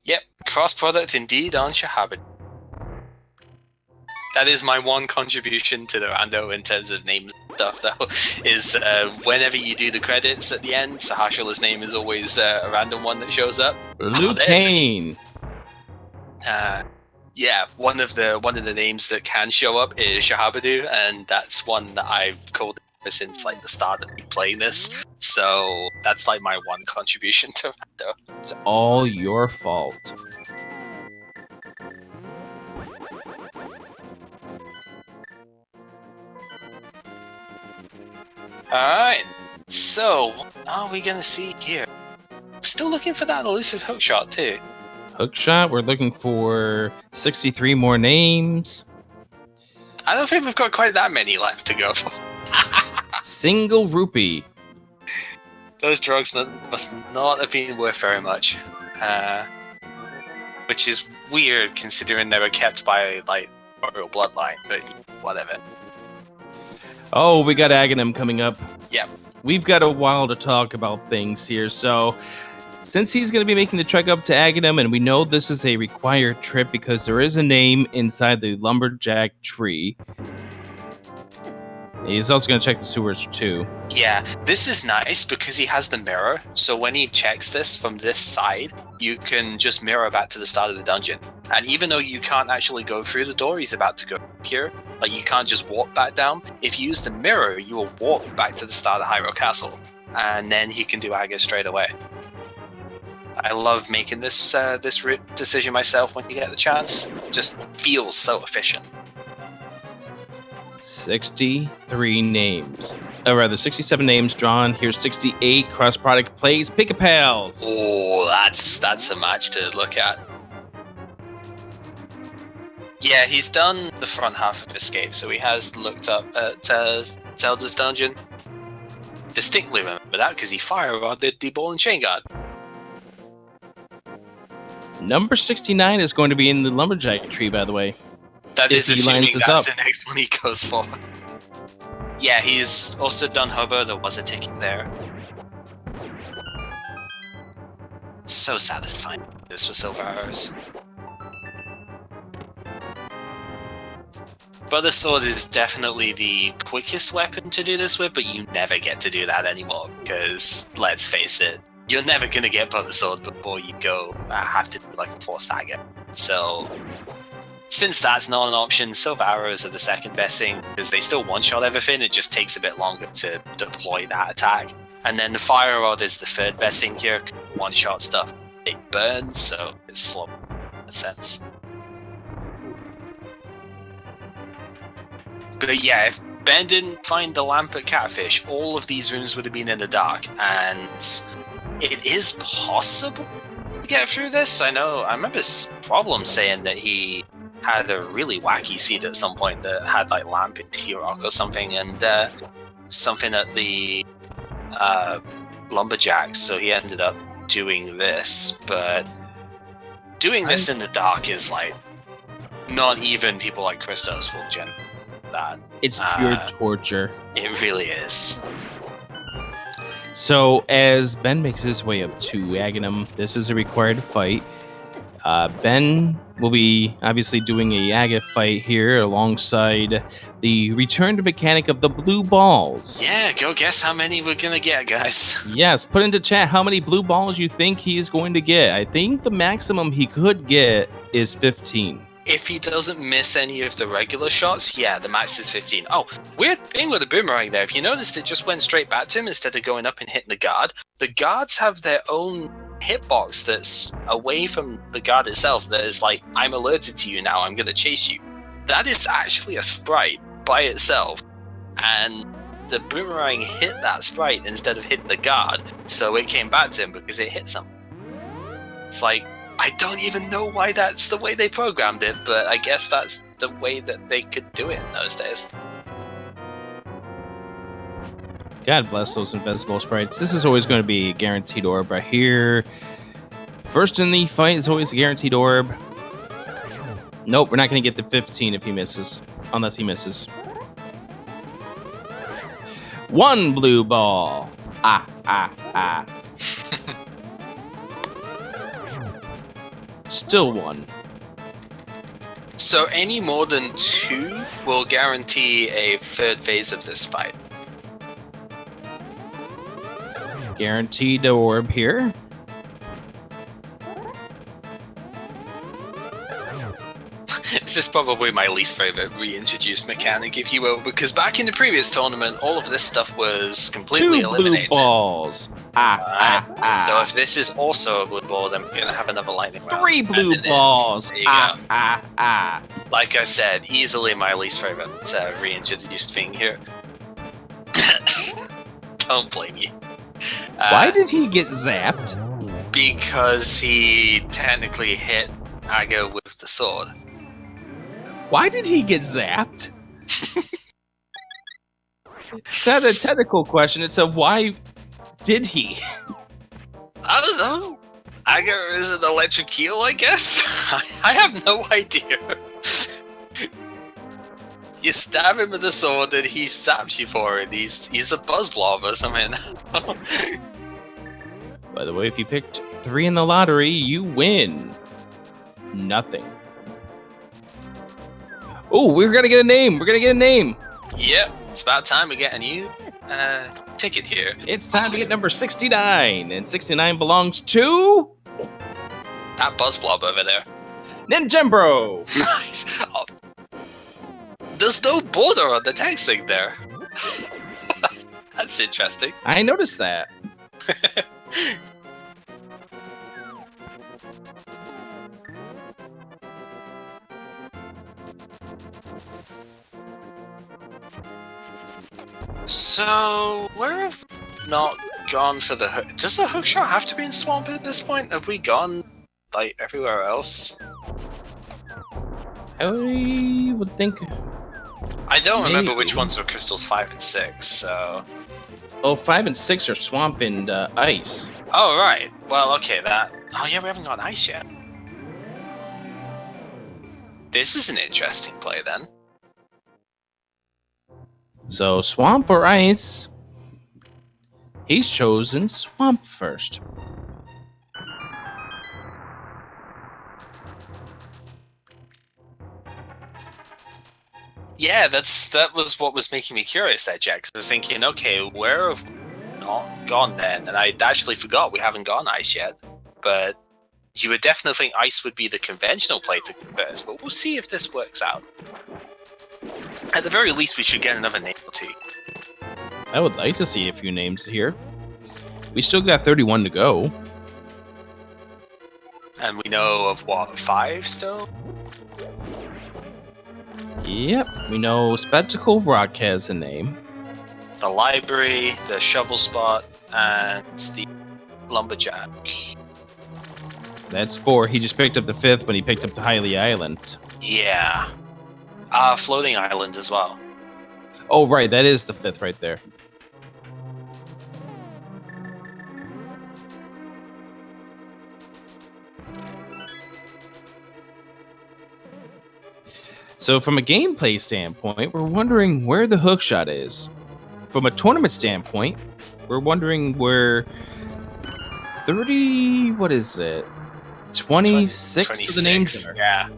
Yep, cross product indeed on Shahabad. That is my one contribution to the rando in terms of names and stuff, though, is whenever you do the credits at the end, Sahashila's name is always a random one that shows up. Liu Kang. Yeah, one of the names that can show up is Shahabadu, and that's one that I've called ever since like the start of me playing this. So that's like my one contribution to rando. It's all your fault. Alright, so what are we gonna see here? Still looking for that elusive hookshot too. Hookshot, we're looking for 63 more names. I don't think we've got quite that many left to go for. Single rupee. Those drugs must not have been worth very much. Which is weird considering they were kept by like royal bloodline, but whatever. Oh, we got Aghanim coming up. Yep. We've got a while to talk about things here, so since he's going to be making the trek up to Aghanim, and we know this is a required trip because there is a name inside the lumberjack tree, He's also going to check the sewers too. Yeah, this is nice because he has the mirror. So when he checks this from this side, you can just mirror back to the start of the dungeon. And even though you can't actually go through the door he's about to go here, like you can't just walk back down. If you use the mirror, you will walk back to the start of Hyrule Castle. And then he can do Aga straight away. I love making this this route decision myself when you get the chance. It just feels so efficient. 63 names. Or rather, 67 names drawn. Here's 68 cross-product plays. Pick-a-pals. Oh, that's a match to look at. Yeah, he's done the front half of Escape, so he has looked up at Zelda's dungeon. Distinctly remember that because he fire-rodded the ball and chain guard. Number 69 is going to be in the lumberjack tree, by the way. That If is he assuming lines this that's up. the next one he goes for. Yeah, he's also done Hobo. There was a ticket there. So satisfying. This was Silver Arrows. Brother Sword is definitely the quickest weapon to do this with, but you never get to do that anymore because, let's face it, you're never going to get Brother Sword before you go have to do like a 4 Saga. So, since that's not an option, Silver Arrows are the second best thing because they still one-shot everything, it just takes a bit longer to deploy that attack. And then the Fire Rod is the third best thing here, one-shot stuff, it burns, so it's slow in a sense. But yeah, if Ben didn't find the lamp at Catfish, all of these rooms would have been in the dark, and it is possible to get through this. I remember Problem saying that he had a really wacky seed at some point that had like lamp in T-Rock or something, and something at the Lumberjacks, so he ended up doing this, but doing this in the dark is like, not even people like Christos will generate that. It's pure torture. It really is. So, as Ben makes his way up to Aghanim, this is a required fight. Ben will be obviously doing a Aga fight here alongside the returned mechanic of the blue balls. Yeah, go guess how many we're gonna get, guys. Yes, put into chat how many blue balls you think he's going to get. I think the maximum he could get is 15. If he doesn't miss any of the regular shots, yeah, the max is 15. Oh, weird thing with the boomerang there. If you noticed, it just went straight back to him instead of going up and hitting the guard. The guards have their own hitbox that's away from the guard itself that is like, I'm alerted to you now, I'm going to chase you. That is actually a sprite by itself. And the boomerang hit that sprite instead of hitting the guard, so it came back to him because it hit something. It's like, I don't even know why that's the way they programmed it, but I guess that's the way that they could do it in those days. God bless those invisible sprites. This is always going to be a guaranteed orb right here. First in the fight is always a guaranteed orb. Nope, we're not going to get the 15 if he misses. Unless he misses. One blue ball. Ah. Still one. So any more than 2 will guarantee a third phase of this fight. Guaranteed orb here. This is probably my least favorite reintroduced mechanic, if you will, because back in the previous tournament, all of this stuff was completely 2 eliminated. blue balls. So if this is also a blue ball, then we're going to have another lightning round. 3 blue And it balls. is. There you go. Ah. Like I said, easily my least favorite reintroduced thing here. Don't blame you. Why did he get zapped? Because he technically hit Aga with the sword. Why did he get zapped? It's not a technical question. It's a why did he? I don't know. Aga is an electric eel, I guess? I have no idea. You stab him with the sword and he zaps you for it. He's a buzz blob or something. By the way, if you picked 3 in the lottery, you win. Nothing. Oh, we're gonna get a name. Yep, it's about time we get a new ticket here. It's time to get number 69, and 69 belongs to That buzz blob over there. Ninjembro. Nice. Oh. There's no border on the texting there. That's interesting. I noticed that. So, where have we not gone for the hook? Does the hookshot have to be in Swamp at this point? Have we gone, like, everywhere else? I would think. I don't remember Maybe. which ones were Crystals 5 and 6, so... Oh, 5 and 6 are swamp and ice. Oh, right. Well, okay, that... Oh, yeah, we haven't got ice yet. This is an interesting play, then. So swamp or ice? He's chosen swamp first. Yeah, that was what was making me curious there, Jack. 'Cause I was thinking, okay, where have we not gone then? And I actually forgot we haven't gone ice yet. But you would definitely think ice would be the conventional play to first, but we'll see if this works out. At the very least, we should get another name or two. I would like to see a few names here. We still got 31 to go. And we know of, what, 5 still? Yep, we know Spectacle Rock has a name. The library, the shovel spot, and the lumberjack. That's 4. He just picked up the 5th when he picked up the Hiley Island. Yeah. Floating island as well. Oh, right, that is the 5th right there. So from a gameplay standpoint, we're wondering where the hookshot is. From a tournament standpoint, we're wondering where 30, what is it? 26 of the names are. Yeah.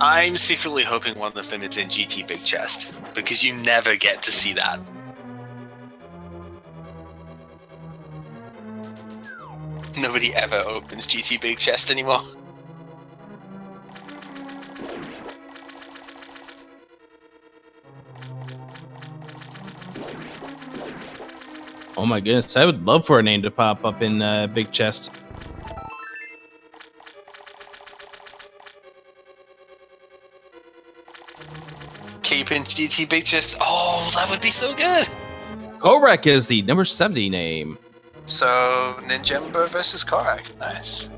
I'm secretly hoping one of them is in GT Big Chest, because you never get to see that. Nobody ever opens GT Big Chest anymore. Oh my goodness, I would love for a name to pop up in Big Chest. Cape in GT Big Chest. Oh, that would be so good! Korek is the number 70 name. So, Ninjemba versus Korak. Nice.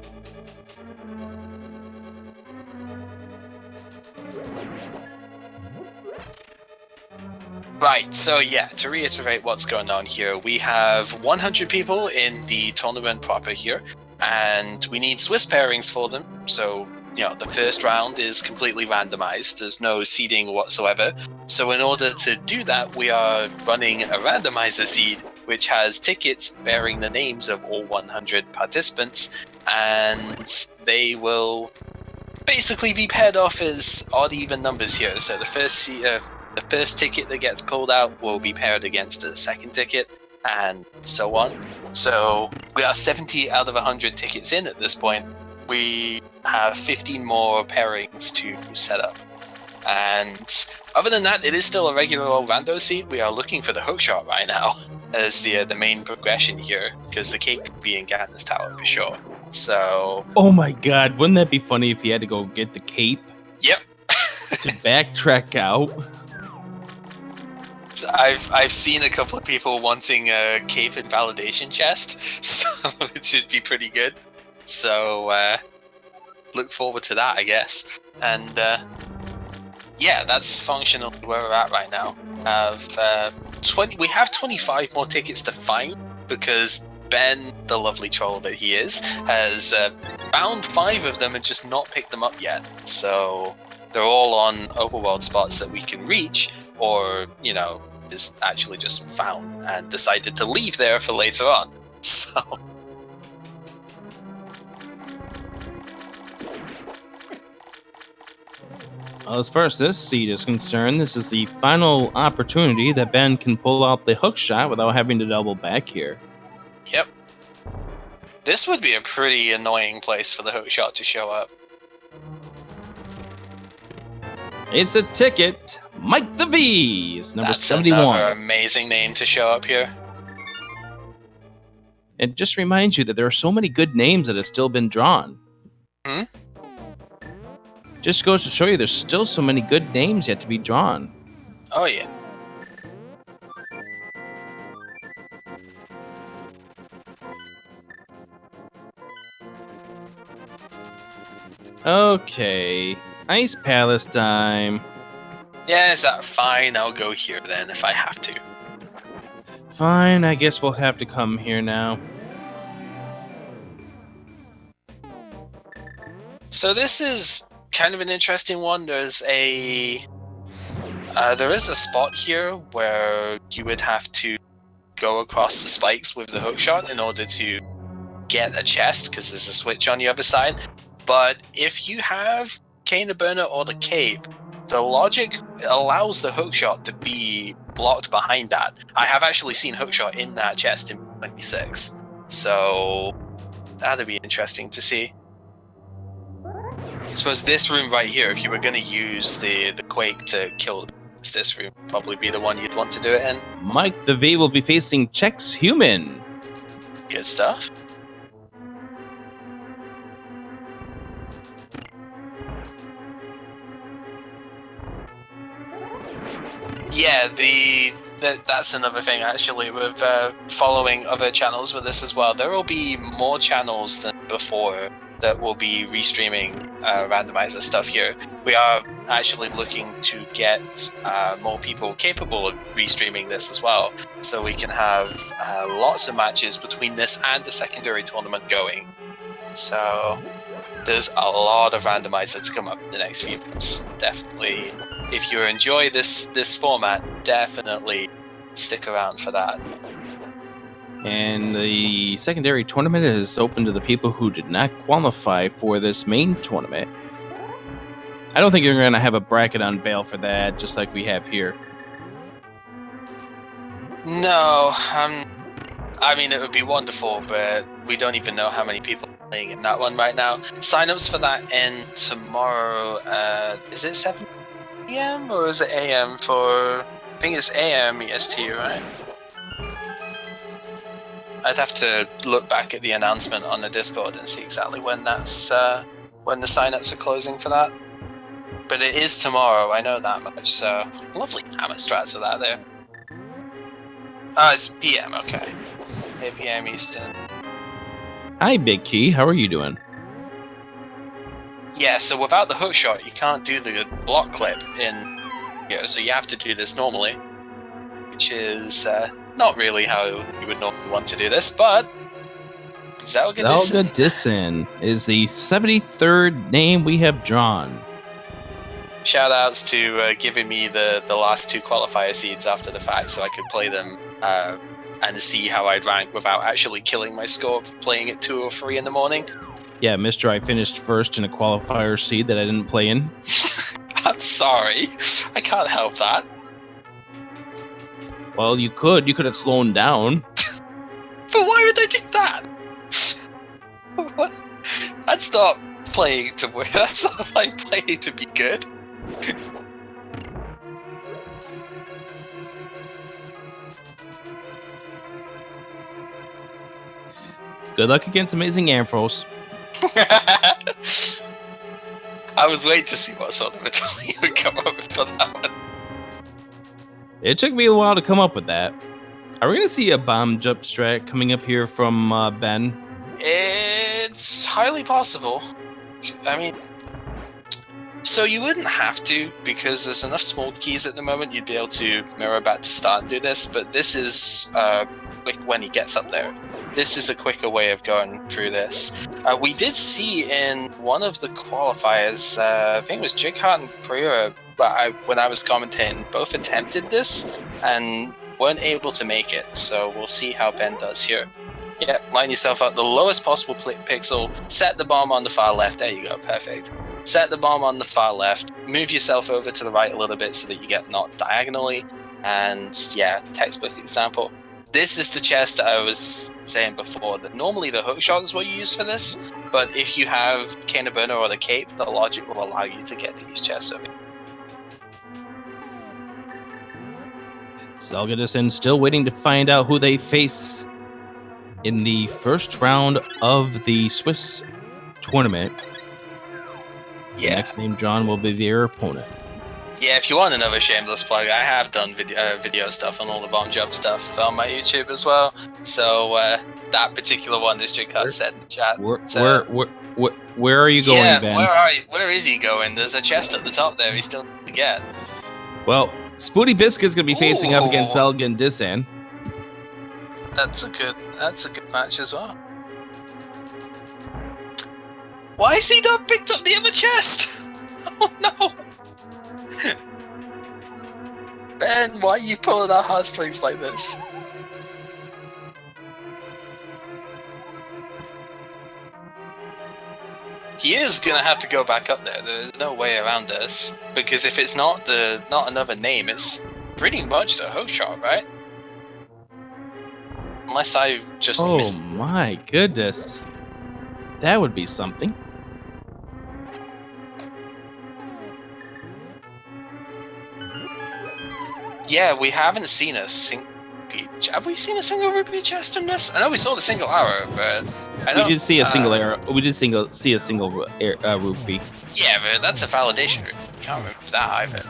Right, so yeah, to reiterate what's going on here, we have 100 people in the tournament proper here, and we need Swiss pairings for them. So, you know, the first round is completely randomized. There's no seeding whatsoever. So in order to do that, we are running a randomizer seed, which has tickets bearing the names of all 100 participants, and they will basically be paired off as odd-even numbers here. So the first ticket that gets pulled out will be paired against the second ticket, and so on. So we are 70 out of 100 tickets in at this point. We have 15 more pairings to set up. And other than that, it is still a regular old rando seed. We are looking for the hookshot right now as the main progression here, because the cape could be in Gatner's Tower for sure. So... Oh my god, wouldn't that be funny if he had to go get the cape? Yep. To backtrack out? I've seen a couple of people wanting a cape and validation chest, so it should be pretty good. So look forward to that, I guess. And yeah, that's functionally where we're at right now. We have 25 more tickets to find, because Ben, the lovely troll that he is, has found 5 of them and just not picked them up yet. So they're all on overworld spots that we can reach, or, you know, is actually just found and decided to leave there for later on. So... Well, as far as this seed is concerned, this is the final opportunity that Ben can pull out the hook shot without having to double back here. Yep. This would be a pretty annoying place for the hook shot to show up. It's a ticket. Mike the V is number That's 71. another amazing name to show up here. It just reminds you that there are so many good names that have still been drawn. Just goes to show you there's still so many good names yet to be drawn. Oh, yeah. Okay, Ice Palace time. Yeah, is that fine? I'll go here then if I have to. Fine, I guess we'll have to come here now. So this is kind of an interesting one. There is a spot here where you would have to go across the spikes with the hookshot in order to get a chest, because there's a switch on the other side. But if you have Cane the Burner or the Cape, the logic allows the hookshot to be blocked behind that. I have actually seen hookshot in that chest in 26, so that'd be interesting to see. I suppose this room right here, if you were going to use the Quake to kill this room, would probably be the one you'd want to do it in. Mike the V will be facing Chex Human. Good stuff. Yeah, that's another thing actually with following other channels with this as well. There will be more channels than before that will be restreaming randomizer stuff here. We are actually looking to get more people capable of restreaming this as well, so we can have lots of matches between this and the secondary tournament going. So there's a lot of randomizer to come up in the next few months. Definitely, if you enjoy this format, definitely stick around for that. And the secondary tournament is open to the people who did not qualify for this main tournament. I don't think you're going to have a bracket on bail for that, just like we have here. No, I mean, it would be wonderful, but we don't even know how many people are playing in that one right now. Sign-ups for that end tomorrow. Is it 7 p.m. or is it a.m. for... I think it's a.m. EST, right? I'd have to look back at the announcement on the Discord and see exactly when that's when the sign-ups are closing for that. But it is tomorrow, I know that much, so lovely hammer strats for that there. It's PM, okay. 8 PM Eastern. Hi, Big Key. How are you doing? Yeah, so without the hookshot, you can't do the block clip in here, so you have to do this normally, which is not really how you would normally want to do this, but Zelda Dissin is the 73rd name we have drawn. Shoutouts to giving me the last two qualifier seeds after the fact, so I could play them and see how I'd rank without actually killing my score for playing at 2 or 3 in the morning. Yeah, Mr. I finished first in a qualifier seed that I didn't play in. I'm sorry. I can't help that. Well, you could. You could have slowed down. But why would I do that? What? That's not playing to win. That's not like playing to be good. Good luck against Amazing Amphros. I was waiting to see what sort of battalion you would come up with for that one. It took me a while to come up with that. Are we going to see a bomb jump strat coming up here from Ben? It's highly possible. I mean, so you wouldn't have to, because there's enough small keys at the moment you'd be able to mirror back to start and do this, but this is quick when he gets up there. This is a quicker way of going through this. We did see in one of the qualifiers, I think it was Jigheart and Priya, but when I was commentating, both attempted this and weren't able to make it, so we'll see how Ben does here. Yeah, line yourself up the lowest possible pixel, set the bomb on the far left, there you go, perfect. set the bomb on the far left, move yourself over to the right a little bit so that you get knocked diagonally, and yeah, textbook example. This is the chest I was saying before, that normally the hookshot is what you use for this, but if you have Cane of Burner or the Cape, the logic will allow you to get these chests over. Zelda still waiting to find out who they face in the first round of the Swiss tournament. The next name drawn will be their opponent. Yeah, if you want another shameless plug, I have done video stuff on all the bomb jump stuff on my YouTube as well. So that particular one is just said in the chat. Where are you going, Ben? Where is he going? There's a chest at the top there. He's still to get. Well, Spooty Biscuit's gonna be facing up against Zelda and Disan. That's a good match as well. Why has he not picked up the other chest? Oh no! Ben, why are you pulling our heartstrings like this? He is gonna have to go back up there. There's no way around this, because if it's not another name, it's pretty much the hookshot, right? Unless I just missed. My goodness, that would be something. Yeah, we haven't seen a single rupee. Have we seen a single rupee chest in this? I know we saw the single arrow, but we did see a single arrow. We did see a single rupee. Yeah, but that's a validation. Can't remember that either.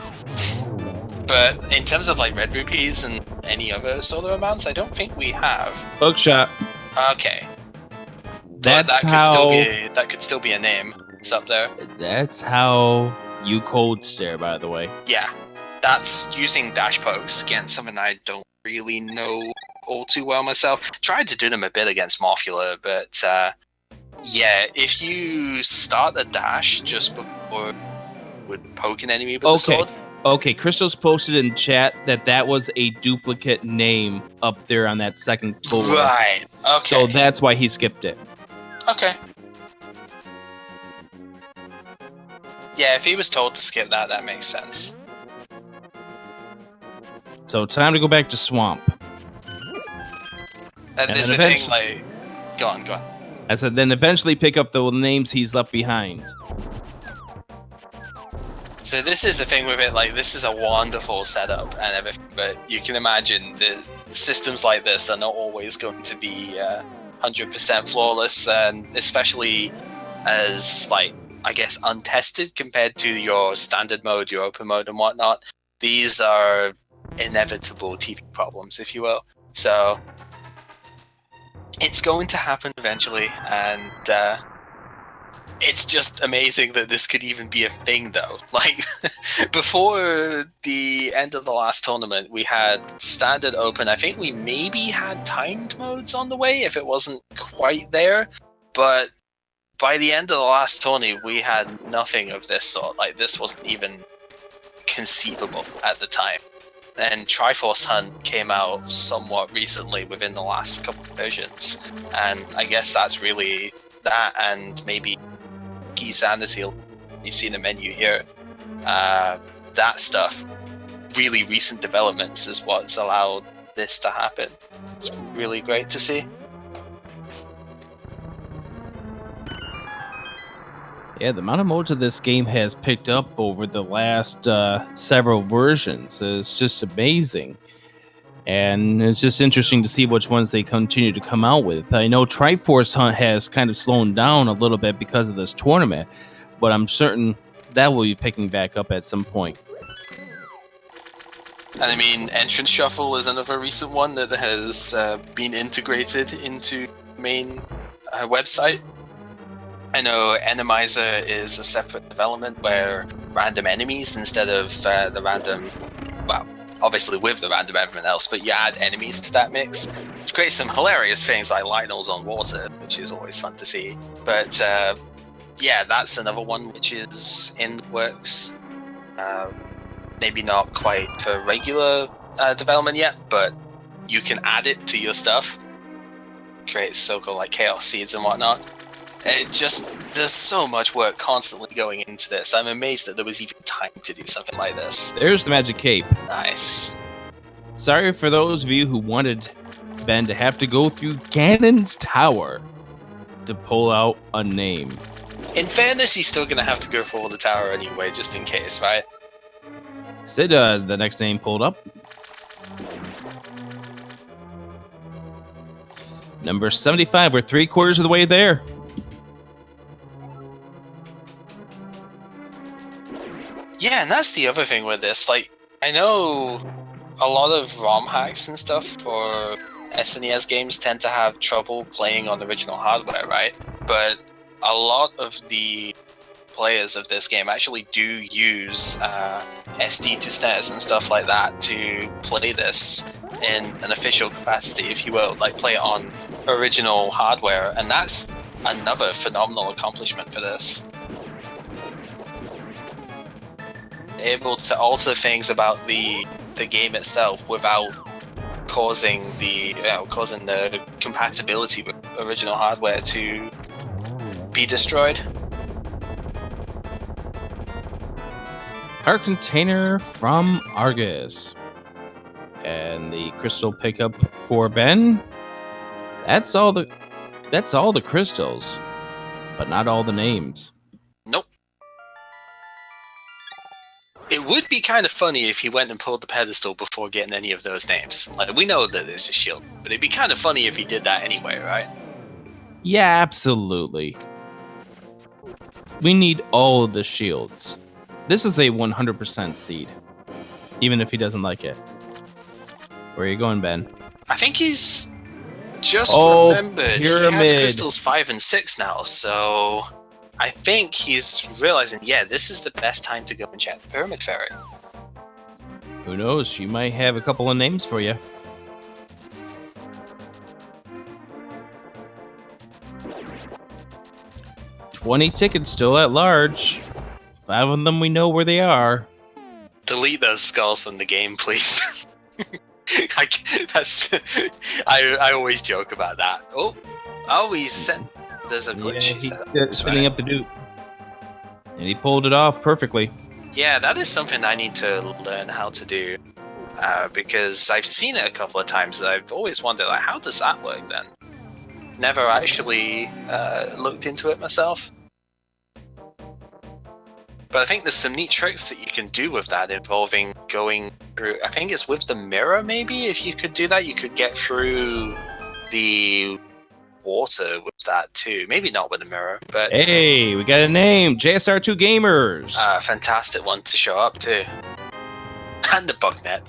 But in terms of like red rupees and any other sort of amounts, I don't think we have. Hookshot. Okay. That could still be a name. It's up there. That's how you cold stare, by the way. Yeah. That's using dash pokes. Again, something I don't really know all too well myself. Tried to do them a bit against Morphula, but yeah, if you start the dash just before would poke an enemy with the sword. Okay, Crystal's posted in chat that was a duplicate name up there on that second floor. Right. Okay. So that's why he skipped it. Okay. Yeah, if he was told to skip that, that makes sense. So time to go back to Swamp. That is the thing, like... Go on. I said, then eventually pick up the names he's left behind. So this is the thing with it, like, this is a wonderful setup and everything, but you can imagine that systems like this are not always going to be 100% flawless, and especially as, like, I guess untested compared to your standard mode, your open mode and whatnot. These are inevitable TV problems, if you will. So it's going to happen eventually, and it's just amazing that this could even be a thing, though. Like, before the end of the last tournament, we had standard open. I think we maybe had timed modes on the way, if it wasn't quite there. But by the end of the last tourney, we had nothing of this sort. Like, this wasn't even conceivable at the time. And Triforce Hunt came out somewhat recently within the last couple of versions. And I guess that's really that, and maybe Key Sanity, you see the menu here. That stuff, really recent developments is what's allowed this to happen. It's really great to see. Yeah, the amount of modes of this game has picked up over the last several versions is just amazing. And it's just interesting to see which ones they continue to come out with. I know Triforce Hunt has kind of slowed down a little bit because of this tournament, but I'm certain that will be picking back up at some point. And I mean, Entrance Shuffle is another recent one that has been integrated into the main website. I know Randomizer is a separate development where random enemies instead of the random, well, obviously with the random everything else, but you add enemies to that mix, which creates some hilarious things like Lionel's on water, which is always fun to see. But yeah, that's another one which is in the works. Maybe not quite for regular development yet, but you can add it to your stuff. Create so-called like chaos seeds and whatnot. There's so much work constantly going into this. I'm amazed that there was even time to do something like this. There's the magic cape. Nice. Sorry for those of you who wanted Ben to have to go through Ganon's tower to pull out a name. In fairness, he's still gonna have to go for the tower anyway, just in case, right? Sid, the next name pulled up. Number 75. We're 3/4 of the way there. Yeah, and that's the other thing with this. Like, I know a lot of ROM hacks and stuff for SNES games tend to have trouble playing on original hardware, right? But a lot of the players of this game actually do use SD to SNES and stuff like that to play this in an official capacity, if you will, like play it on original hardware, and that's another phenomenal accomplishment for this. Able to alter things about the game itself without causing the compatibility with original hardware to be destroyed. Our container from Argus. And the crystal pickup for Ben. That's all the crystals, but not all the names. Nope. It would be kind of funny if he went and pulled the pedestal before getting any of those names. Like, we know that it's a shield, but it'd be kind of funny if he did that anyway, right? Yeah, absolutely. We need all of the shields. This is a 100% seed, even if he doesn't like it. Where are you going, Ben? I think he's just remembered. Pyramid. He has crystals 5 and 6 now, so I think he's realizing, yeah, this is the best time to go and check the Pyramid Ferret. Who knows? She might have a couple of names for you. $20 tickets still at large. 5 of them we know where they are. Delete those skulls from the game, please. I always joke about that. Oh, he's sent. There's a glitch. Yeah, he's setting up the dupe. And he pulled it off perfectly. Yeah, that is something I need to learn how to do. Because I've seen it a couple of times and I've always wondered, like, how does that work then? Never actually looked into it myself. But I think there's some neat tricks that you can do with that involving going through... I think it's with the mirror, maybe? If you could do that, you could get through the water with that too. Maybe not with the mirror, but... Hey, we got a name! JSR2 Gamers! Fantastic one to show up too. And the bug net.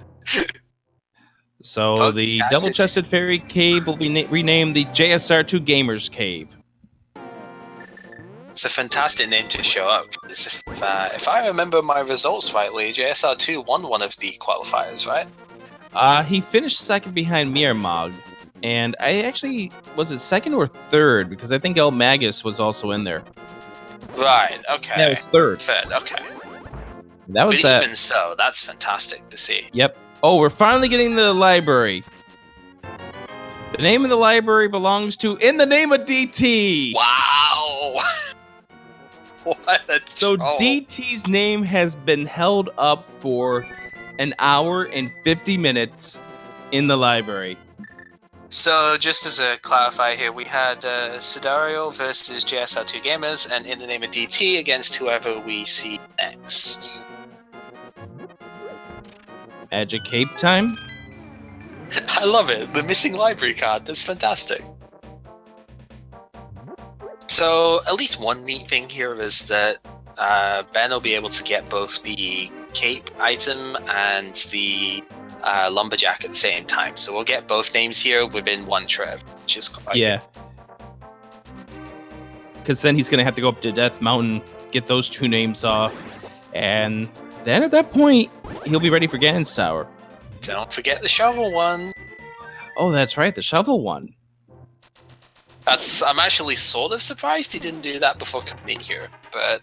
So Bug the gadget. double-chested fairy cave will be renamed the JSR2 Gamers Cave. It's a fantastic name to show up. If I remember my results rightly, JSR2 won one of the qualifiers, right? He finished second behind Miramog, and I actually was it second or third because I think El Magus was also in there. Right. Okay. Yeah, it was third. Third. Okay. That was but that. Even so, that's fantastic to see. Yep. Oh, we're finally getting the library. The name of the library belongs to In the Name of DT. Wow. What a So troll. DT's name has been held up for an hour and 50 minutes in the library. So, just as a clarifier here, we had Sidario versus JSR2 Gamers, and In the Name of DT against whoever we see next. Magic Cape time? I love it. The missing library card. That's fantastic. So, at least one neat thing here is that Ben will be able to get both the cape item and the lumberjack at the same time. So we'll get both names here within one trip, which is quite good. Because then he's going to have to go up to Death Mountain, get those two names off, and then at that point, he'll be ready for Ganon's Tower. Don't forget the shovel one. Oh, that's right, the shovel one. I'm actually sort of surprised he didn't do that before coming in here, but...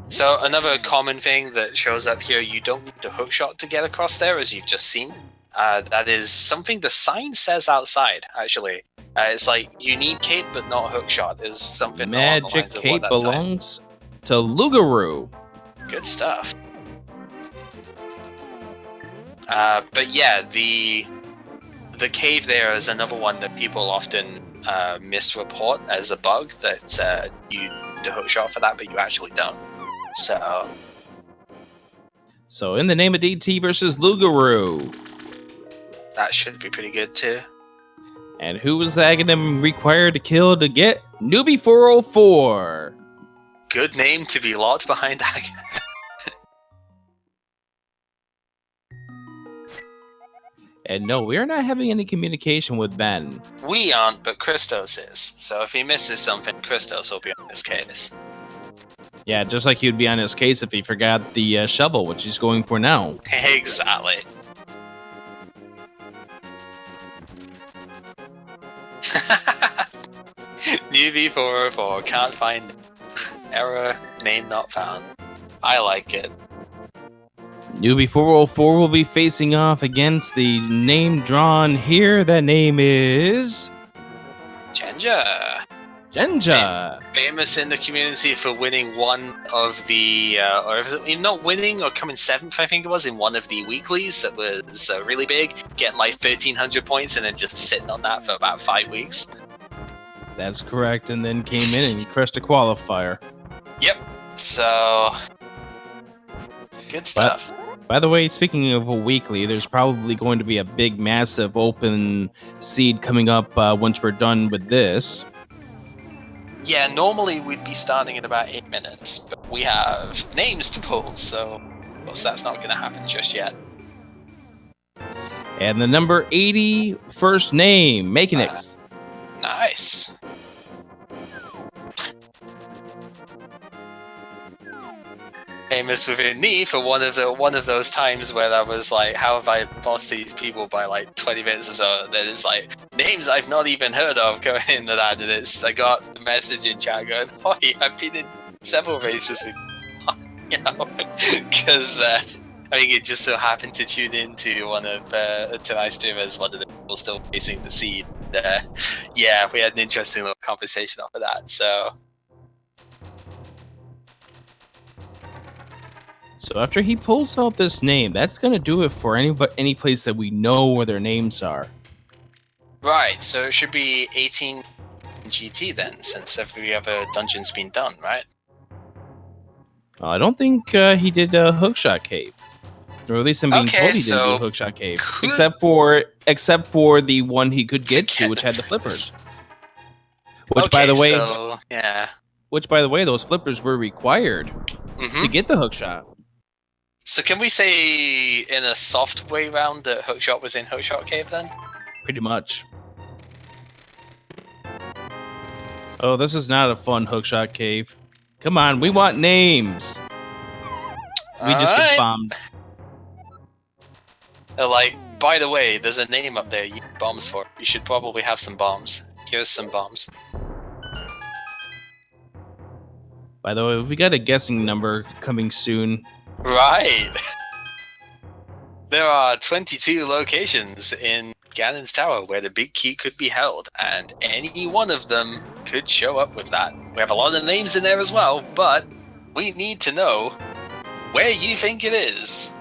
So another common thing that shows up here, you don't need a hookshot to get across there, as you've just seen. That is something the sign says outside, actually. It's like, you need cape but not hookshot, is something along the Magic lines of what cape that's saying. belongs to Lugaroo. Good stuff. But yeah, the cave there is another one that people often misreport as a bug, that you need a hookshot for that, but you actually don't. So in the name of DT versus Lugaroo. That should be pretty good too. And who was Aghanim required to kill to get Newbie 404? Good name to be locked behind Aghanim. And no, we are not having any communication with Ben. We aren't, but Christos is. So if he misses something, Christos will be on his case. Yeah, just like he would be on his case if he forgot the shovel, which he's going for now. Exactly. Newbie 404, can't find error, name not found. I like it. Newbie 404 will be facing off against the name drawn here. That name is... Chenja. Genja. Famous in the community for winning one of the, or not winning, or coming 7th, I think it was, in one of the weeklies that was really big, getting like 1,300 points and then just sitting on that for about 5 weeks. That's correct, and then came in and crushed a qualifier. Yep, so... good stuff. By the way, speaking of a weekly, there's probably going to be a big, massive open seed coming up once we're done with this. Yeah, normally we'd be starting in about 8 minutes, but we have names to pull, so that's not going to happen just yet. And the number 80 first name, Mekanix. Nice. Famous within me for one of those times where I was like, how have I lost these people by like 20 minutes or so? Then it's like names I've not even heard of going into that, and I got the message in chat going, "Oh, I've been in several races with," you know, because I think it just so happened to tune into one of tonight's streamers, one of the people still facing the seed. Yeah, we had an interesting little conversation off of that. So after he pulls out this name, that's going to do it for any place that we know where their names are. Right, so it should be 18 GT then, since every other dungeon's been done, right? I don't think he did a Hookshot Cave. Or at least I'm being told he didn't do a Hookshot Cave. Except for the one he could get to, which had the flippers. Which, by the way... so, yeah. Which, by the way, those flippers were required to get the hookshot. So can we say in a soft way round that Hookshot was in Hookshot Cave then? Pretty much. Oh, this is not a fun Hookshot Cave. Come on, we want names. We just get bombed. They're like, by the way, there's a name up there you need bombs for. You should probably have some bombs. Here's some bombs. By the way, we got a guessing number coming soon. Right. There are 22 locations in Ganon's Tower where the big key could be held, and any one of them could show up with that. We have a lot of names in there as well, but we need to know where you think it is.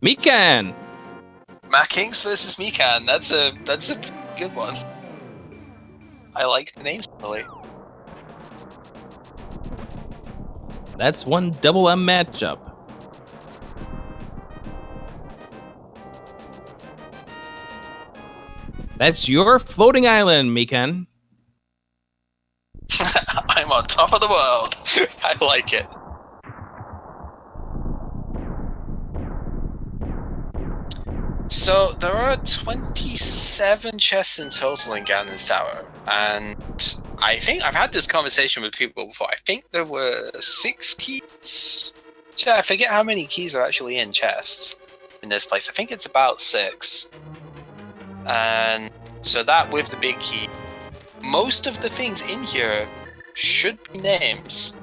Mikan! Makinks versus Mikan. That's a good one. I like the names really. That's one double M matchup. That's your floating island, Mikan. I'm on top of the world. I like it. So there are 27 chests in total in Ganon's Tower, and I think I've had this conversation with people before. I think there were 6 keys. I forget how many keys are actually in chests in this place. I think it's about 6. And so that with the big key, most of the things in here should be names.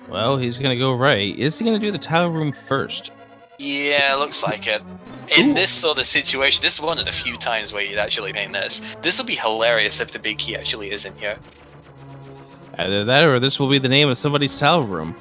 Well, he's gonna go right. Is he gonna do the tile room first? Yeah, looks like it. In Ooh. this sort of situation, this is one of the few times where you'd actually paint this. This will be hilarious if the big key actually is in here. Either that or this will be the name of somebody's tile room.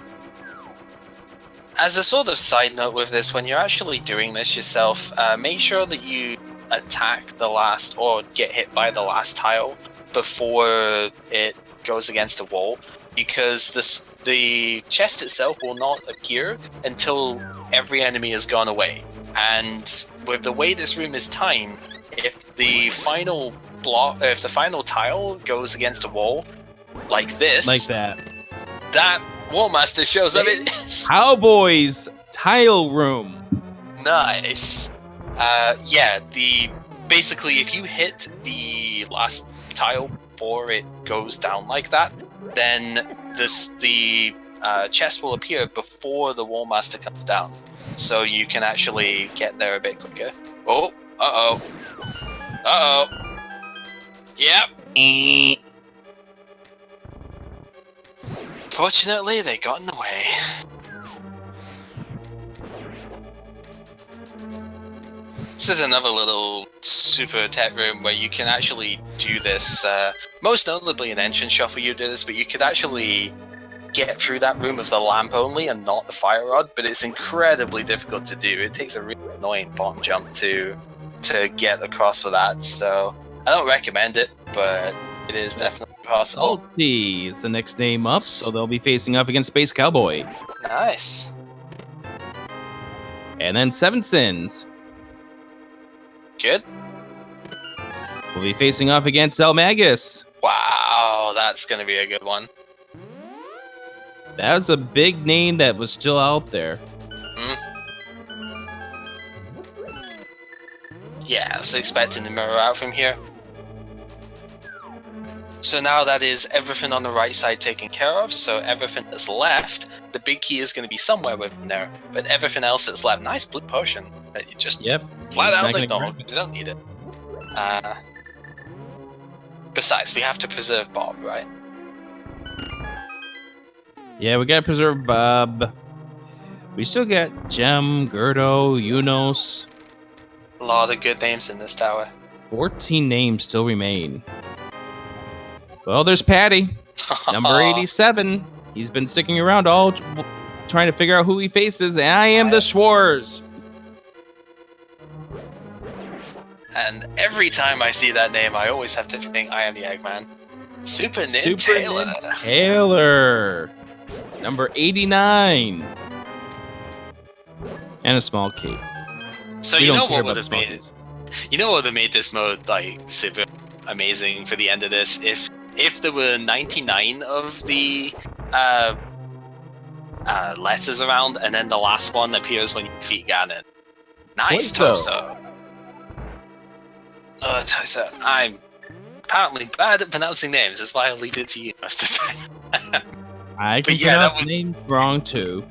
As a sort of side note with this, when you're actually doing this yourself, make sure that you attack the last or get hit by the last tile before it goes against a wall, because the chest itself will not appear until every enemy has gone away. And with the way this room is timed, if the final tile goes against a wall like this, Like that. that Wallmaster shows up. Cowboys tile room. Nice. Basically, if you hit the last tile before it goes down like that, then the chest will appear before the Wallmaster comes down, so you can actually get there a bit quicker. Oh, yep. Fortunately, they got in the way. This is another little super tech room where you can actually do this. Most notably in Entrance Shuffle you do this, but you could actually get through that room with the lamp only and not the fire rod, but it's incredibly difficult to do. It takes a really annoying bomb jump to get across with that, so I don't recommend it, but it is definitely possible. Salty is the next name up, so they'll be facing up against Space Cowboy. Nice. And then Seven Sins Good. will be facing off against Elmagus. Wow, that's going to be a good one. That was a big name that was still out there. Yeah, I was expecting the mirror out from here. So now that is everything on the right side taken care of, so everything that's left, the big key is going to be somewhere within there, but everything else that's left, nice blue potion that you just flat out ignore, because you don't need it. Besides, we have to preserve Bob, right? Yeah, we gotta preserve Bob. We still got Gem, Gerdo, Unos. A lot of good names in this tower. 14 names still remain. Well, there's Patty, number 87. He's been sticking around all trying to figure out who he faces, and I am the Schwarz. And every time I see that name, I always have to think I am the Eggman. Super Nint Taylor, number 89. And a small key. So you know what would have made it? You know what would have made this mode like super amazing for the end of this? If there were 99 of the letters around, and then the last one appears when you defeat Ganon. Nice, Toso. Toso. I'm apparently bad at pronouncing names. That's why I'll leave it to you most of the time. I can pronounce names wrong too.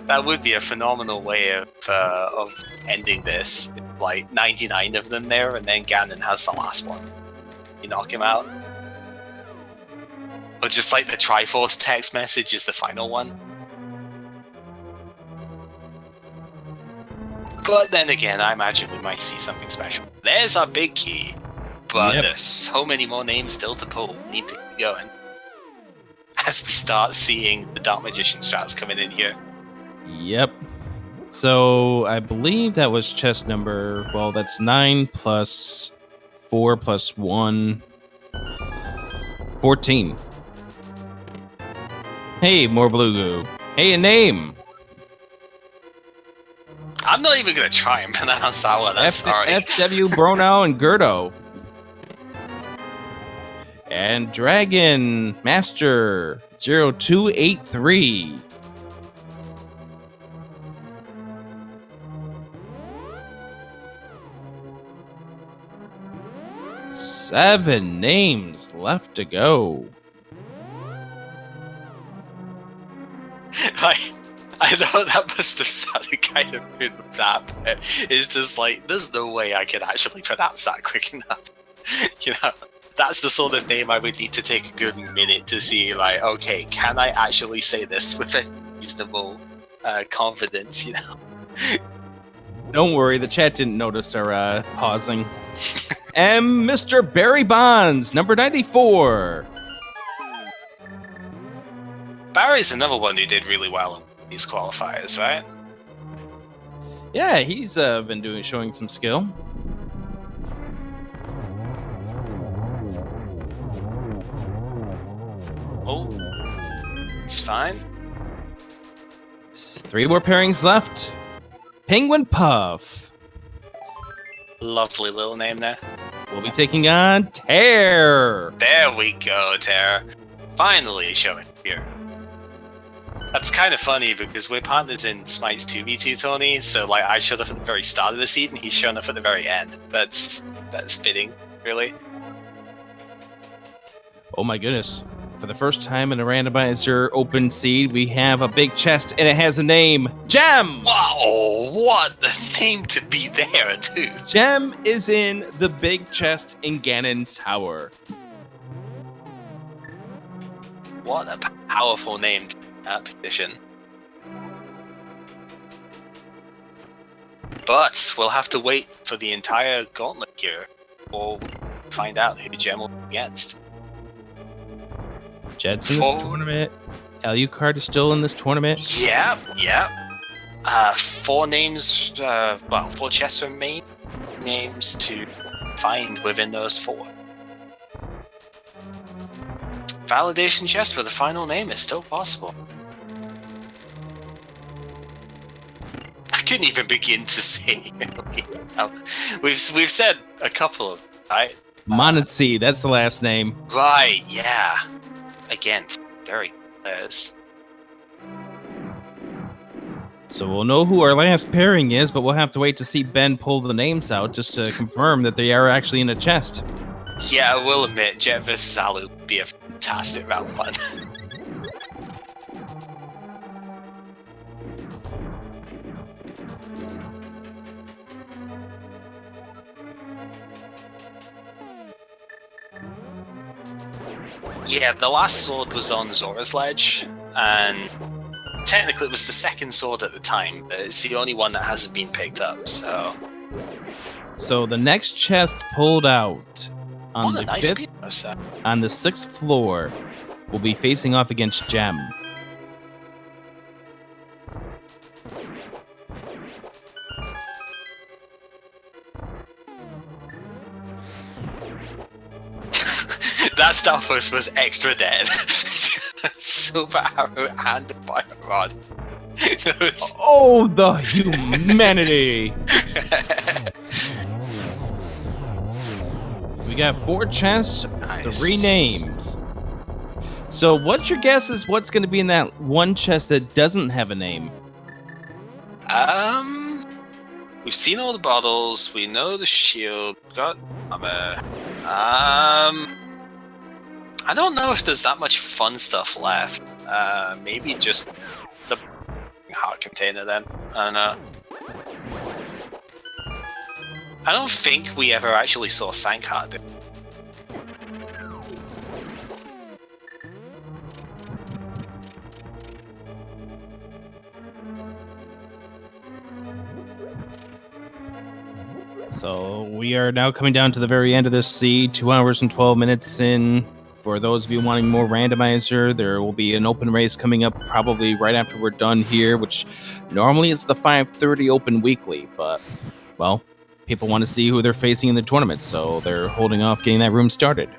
That would be a phenomenal way of ending this. Like 99 of them there, and then Ganon has the last one. You knock him out. Or just like the Triforce text message is the final one. But then again, I imagine we might see something special. There's our big key. But there's so many more names still to pull. We need to keep going. As we start seeing the Dark Magician strats coming in here. Yep. So I believe that was chest number, well, that's 9 plus 4 plus 1. 14. Hey, more blue goo. Hey, a name. I'm not even going to try and pronounce that one, I'm sorry. FW, Bronow, and Gerdo. And Dragon Master 0283. Seven names left to go. I know that must have sounded kind of rude with that, but it's just like, there's no way I can actually pronounce that quick enough. You know, That's the sort of name I would need to take a good minute to see, like, okay, can I actually say this with a reasonable confidence, you know? Don't worry, the chat didn't notice our pausing. Mr. Barry Bonds, number 94. Barry's another one who did really well in these qualifiers, right? Yeah, he's been showing some skill. Oh, it's fine. 3 more pairings left. Penguin Puff. Lovely little name there. We'll be taking on Tear. There we go, Tara. Finally showing here. That's kind of funny because we're partners in Smite's 2v2, Tony, so like I showed up at the very start of the seed and he's shown up at the very end. That's fitting, really. Oh my goodness. For the first time in a randomizer open seed, we have a big chest and it has a name. Gem! Wow, what the name to be there, too. Gem is in the big chest in Ganon Tower. What a powerful name to that position. But we'll have to wait for the entire gauntlet here or find out who Gem will be against. Jed's in this tournament. Alucard is still in this tournament. Yeah. 4 names, 4 chests remain. Names to find within those 4. Validation chest for the final name is still possible. I couldn't even begin to say. We've said a couple of, right? Monotsi, that's the last name. Right, yeah. Again, very players. So we'll know who our last pairing is, but we'll have to wait to see Ben pull the names out just to confirm that they are actually in a chest. Yeah, I will admit, Jet vs. Alu would be a fantastic round 1. Yeah, the last sword was on Zora's Ledge, and technically it was the second sword at the time, but it's the only one that hasn't been picked up, so... So the next chest pulled out on the nice 5th, on the 6th floor will be facing off against Gem. That Stalfos was extra dead. Silver arrow and fire rod. Oh, the humanity! We got 4 chests, nice. 3 names. So what's your guess is what's going to be in that one chest that doesn't have a name? We've seen all the bottles, we know the shield, we've got armor. I don't know if there's that much fun stuff left. Maybe just the heart container then. I don't know. I don't think we ever actually saw Sankar, did we? So we are now coming down to the very end of this seed, 2 hours and 12 minutes in. For those of you wanting more randomizer, there will be an open race coming up probably right after we're done here, which normally is the 5:30 open weekly, but, well, people want to see who they're facing in the tournament, so they're holding off getting that room started.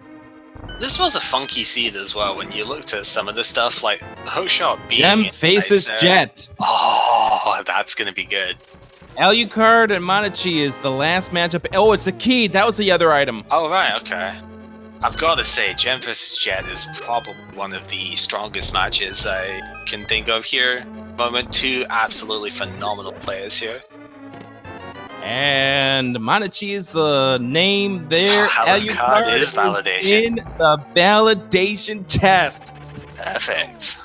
This was a funky seed as well when you looked at some of the stuff, like the hook shot being Gem faces Jet. Oh, that's gonna be good. Alucard and Monotchi is the last matchup. Oh, it's the key. That was the other item. Oh, right, okay. I've got to say, Gem vs. Jet is probably one of the strongest matches I can think of here. Moment 2 absolutely phenomenal players here. And Monotchi is the name there. Alucard is validation. In the validation test. Perfect.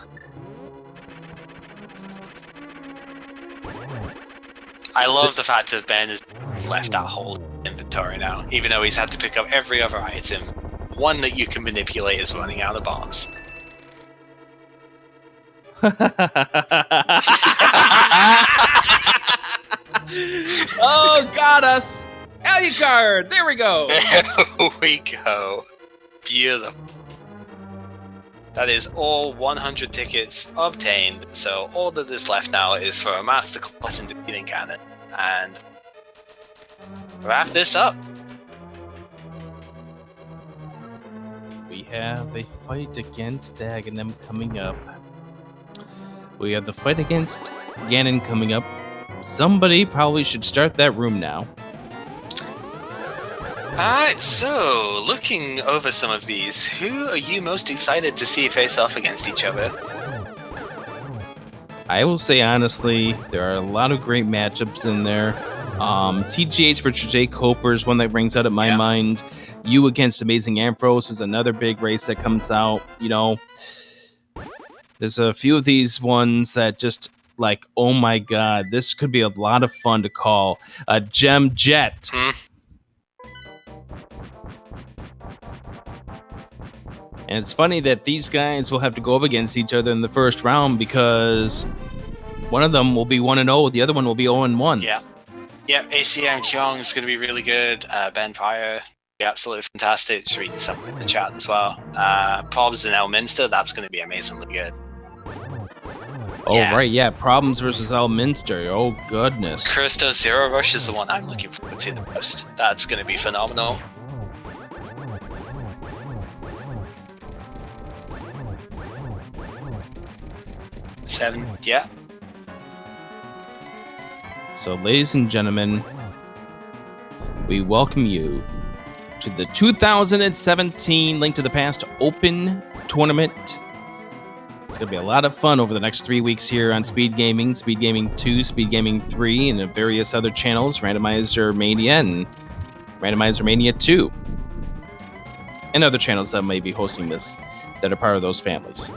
I love the fact that Ben has left that whole inventory now, even though he's had to pick up every other item one that you can manipulate is running out of bombs. Oh, got us! Alucard! There we go! There we go. Beautiful. That is all 100 tickets obtained, so all that is left now is for a masterclass in defeating Ganon. And wrap this up. We have a fight against Aghanim coming up. We have the fight against Ganon coming up. Somebody probably should start that room now. Alright, so looking over some of these, who are you most excited to see face off against each other? I will say honestly, there are a lot of great matchups in there. TGH versus Jay Coper is one that rings out at my mind. You against Amazing Amphros is another big race that comes out. You know, there's a few of these ones that just like, oh my god, this could be a lot of fun to call. Gem Jet. And it's funny that these guys will have to go up against each other in the first round because one of them will be 1-0, the other one will be 0-1. Yeah. Yep, ACM Kyong is going to be really good. Ben Pryor, absolutely fantastic. Just reading some in the chat as well. Probs in Elminster, that's going to be amazingly good. Oh, yeah. Right, yeah. Problems versus Elminster. Oh, goodness. Crystal Zero Rush is the one I'm looking forward to the most. That's going to be phenomenal. Seven, yeah. So, ladies and gentlemen, we welcome you to the 2017 Link to the Past Open Tournament. It's going to be a lot of fun over the next 3 weeks here on Speed Gaming, Speed Gaming 2, Speed Gaming 3, and various other channels, Randomizer Mania and Randomizer Mania 2. And other channels that may be hosting this that are part of those families.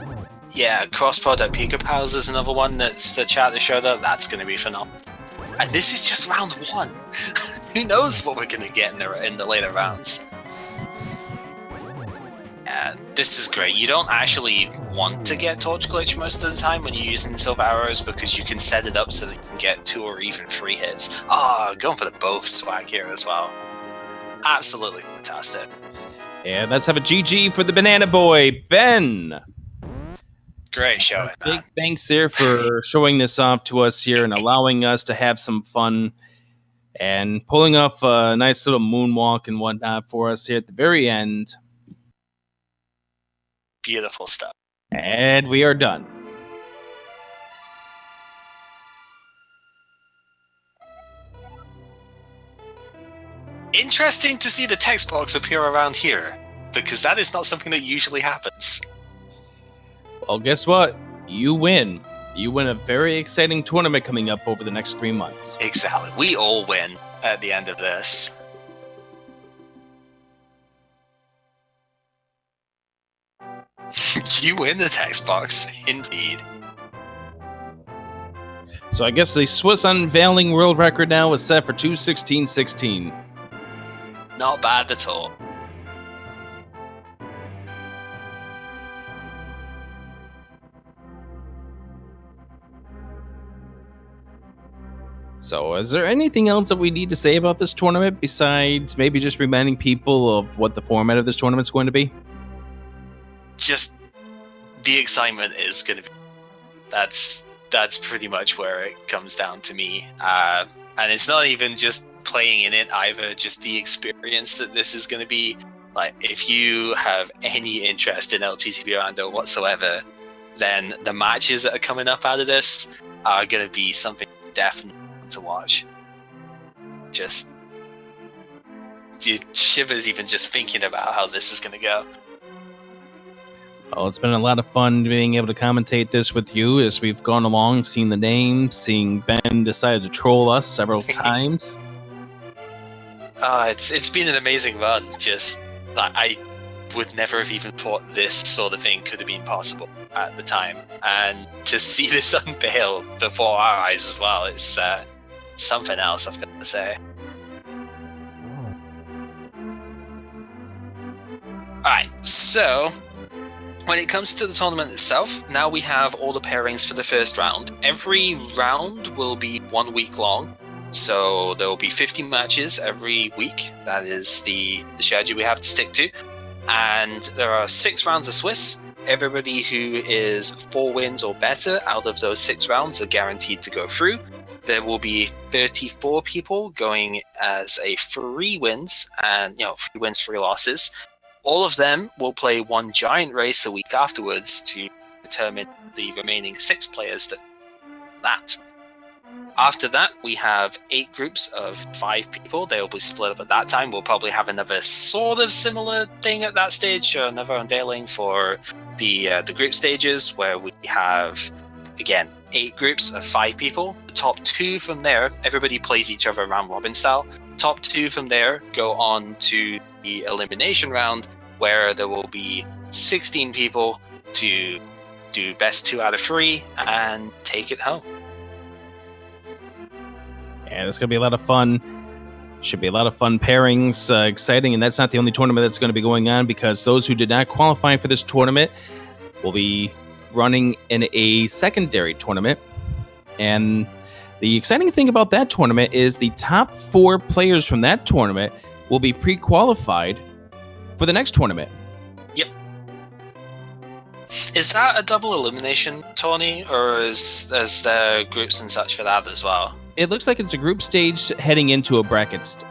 Yeah, Crosspod at Picapals is another one that's the chat that showed up. That's going to be phenomenal. And this is just round one. Who knows what we're going to get in the later rounds. Yeah, this is great. You don't actually want to get Torch Glitch most of the time when you're using Silver Arrows because you can set it up so that you can get 2 or even 3 hits. Going for the both swag here as well. Absolutely fantastic. And let's have a GG for the Banana Boy, Ben. Great showing, Big thanks there for showing this off to us here and allowing us to have some fun and pulling off a nice little moonwalk and whatnot for us here at the very end. Beautiful stuff. And we are done. Interesting to see the text box appear around here, because that is not something that usually happens. Well, guess what? You win. You win a very exciting tournament coming up over the next 3 months. Exactly. We all win at the end of this. You win the text box, indeed. So I guess the Swiss unveiling world record now is set for 2:16:16. Not bad at all. So is there anything else that we need to say about this tournament besides maybe just reminding people of what the format of this tournament is going to be? Just the excitement is going to be... That's pretty much where it comes down to me. And it's not even just playing in it either, just the experience that this is going to be. Like, if you have any interest in LTTP Rando whatsoever, then the matches that are coming up out of this are going to be something definitely to watch. Just shivers even just thinking about how this is going to go. Oh, it's been a lot of fun being able to commentate this with you as we've gone along, seeing the names, seeing Ben decide to troll us several times. It's been an amazing run. Just I would never have even thought this sort of thing could have been possible at the time, and to see this unveiled before our eyes as well, it's something else, I've got to say. Alright, so when it comes to the tournament itself, now we have all the pairings for the first round. Every round will be 1 week long, so there will be 50 matches every week. That is the strategy we have to stick to. And there are 6 rounds of Swiss. Everybody who is 4 wins or better out of those 6 rounds are guaranteed to go through. There will be 34 people going as a 3 wins, and 3 wins, 3 losses. All of them will play one giant race a week afterwards to determine the remaining 6 players that. After that, we have 8 groups of 5 people. They will be split up at that time. We'll probably have another sort of similar thing at that stage, or another unveiling for the group stages, where we have, again, 8 groups of 5 people. The top 2 from there, everybody plays each other round robin style. Top 2 from there go on to the elimination round, where there will be 16 people to do best 2 out of 3 and take it home. And it's going to be a lot of fun. Should be a lot of fun pairings, exciting. And that's not the only tournament that's going to be going on, because those who did not qualify for this tournament will be running in a secondary tournament. And the exciting thing about that tournament is the top 4 players from that tournament will be pre-qualified for the next tournament. Yep. Is that a double elimination, Tony, or is there groups and such for that as well? It looks like it's a group stage heading into a bracket.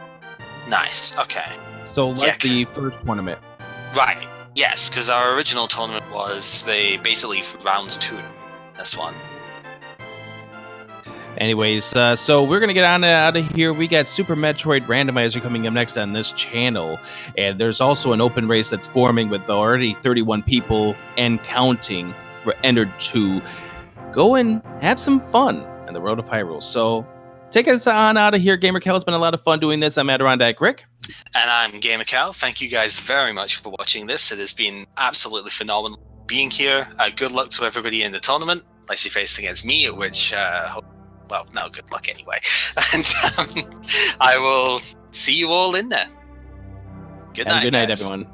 Nice, okay. So like the first tournament. Right, yes, because our original tournament was basically rounds 2 this one. Anyways, so we're going to get on out of here. We got Super Metroid Randomizer coming up next on this channel. And there's also an open race that's forming with already 31 people and counting entered to go and have some fun on the road of Hyrule. So take us on out of here, Gamer Cal. It's been a lot of fun doing this. I'm Adirondack Rick. And I'm Gamer Cal. Thank you guys very much for watching this. It has been absolutely phenomenal being here. Good luck to everybody in the tournament, unless you're facing against me, which... well, no, good luck anyway. And I will see you all in there. Good night, everyone.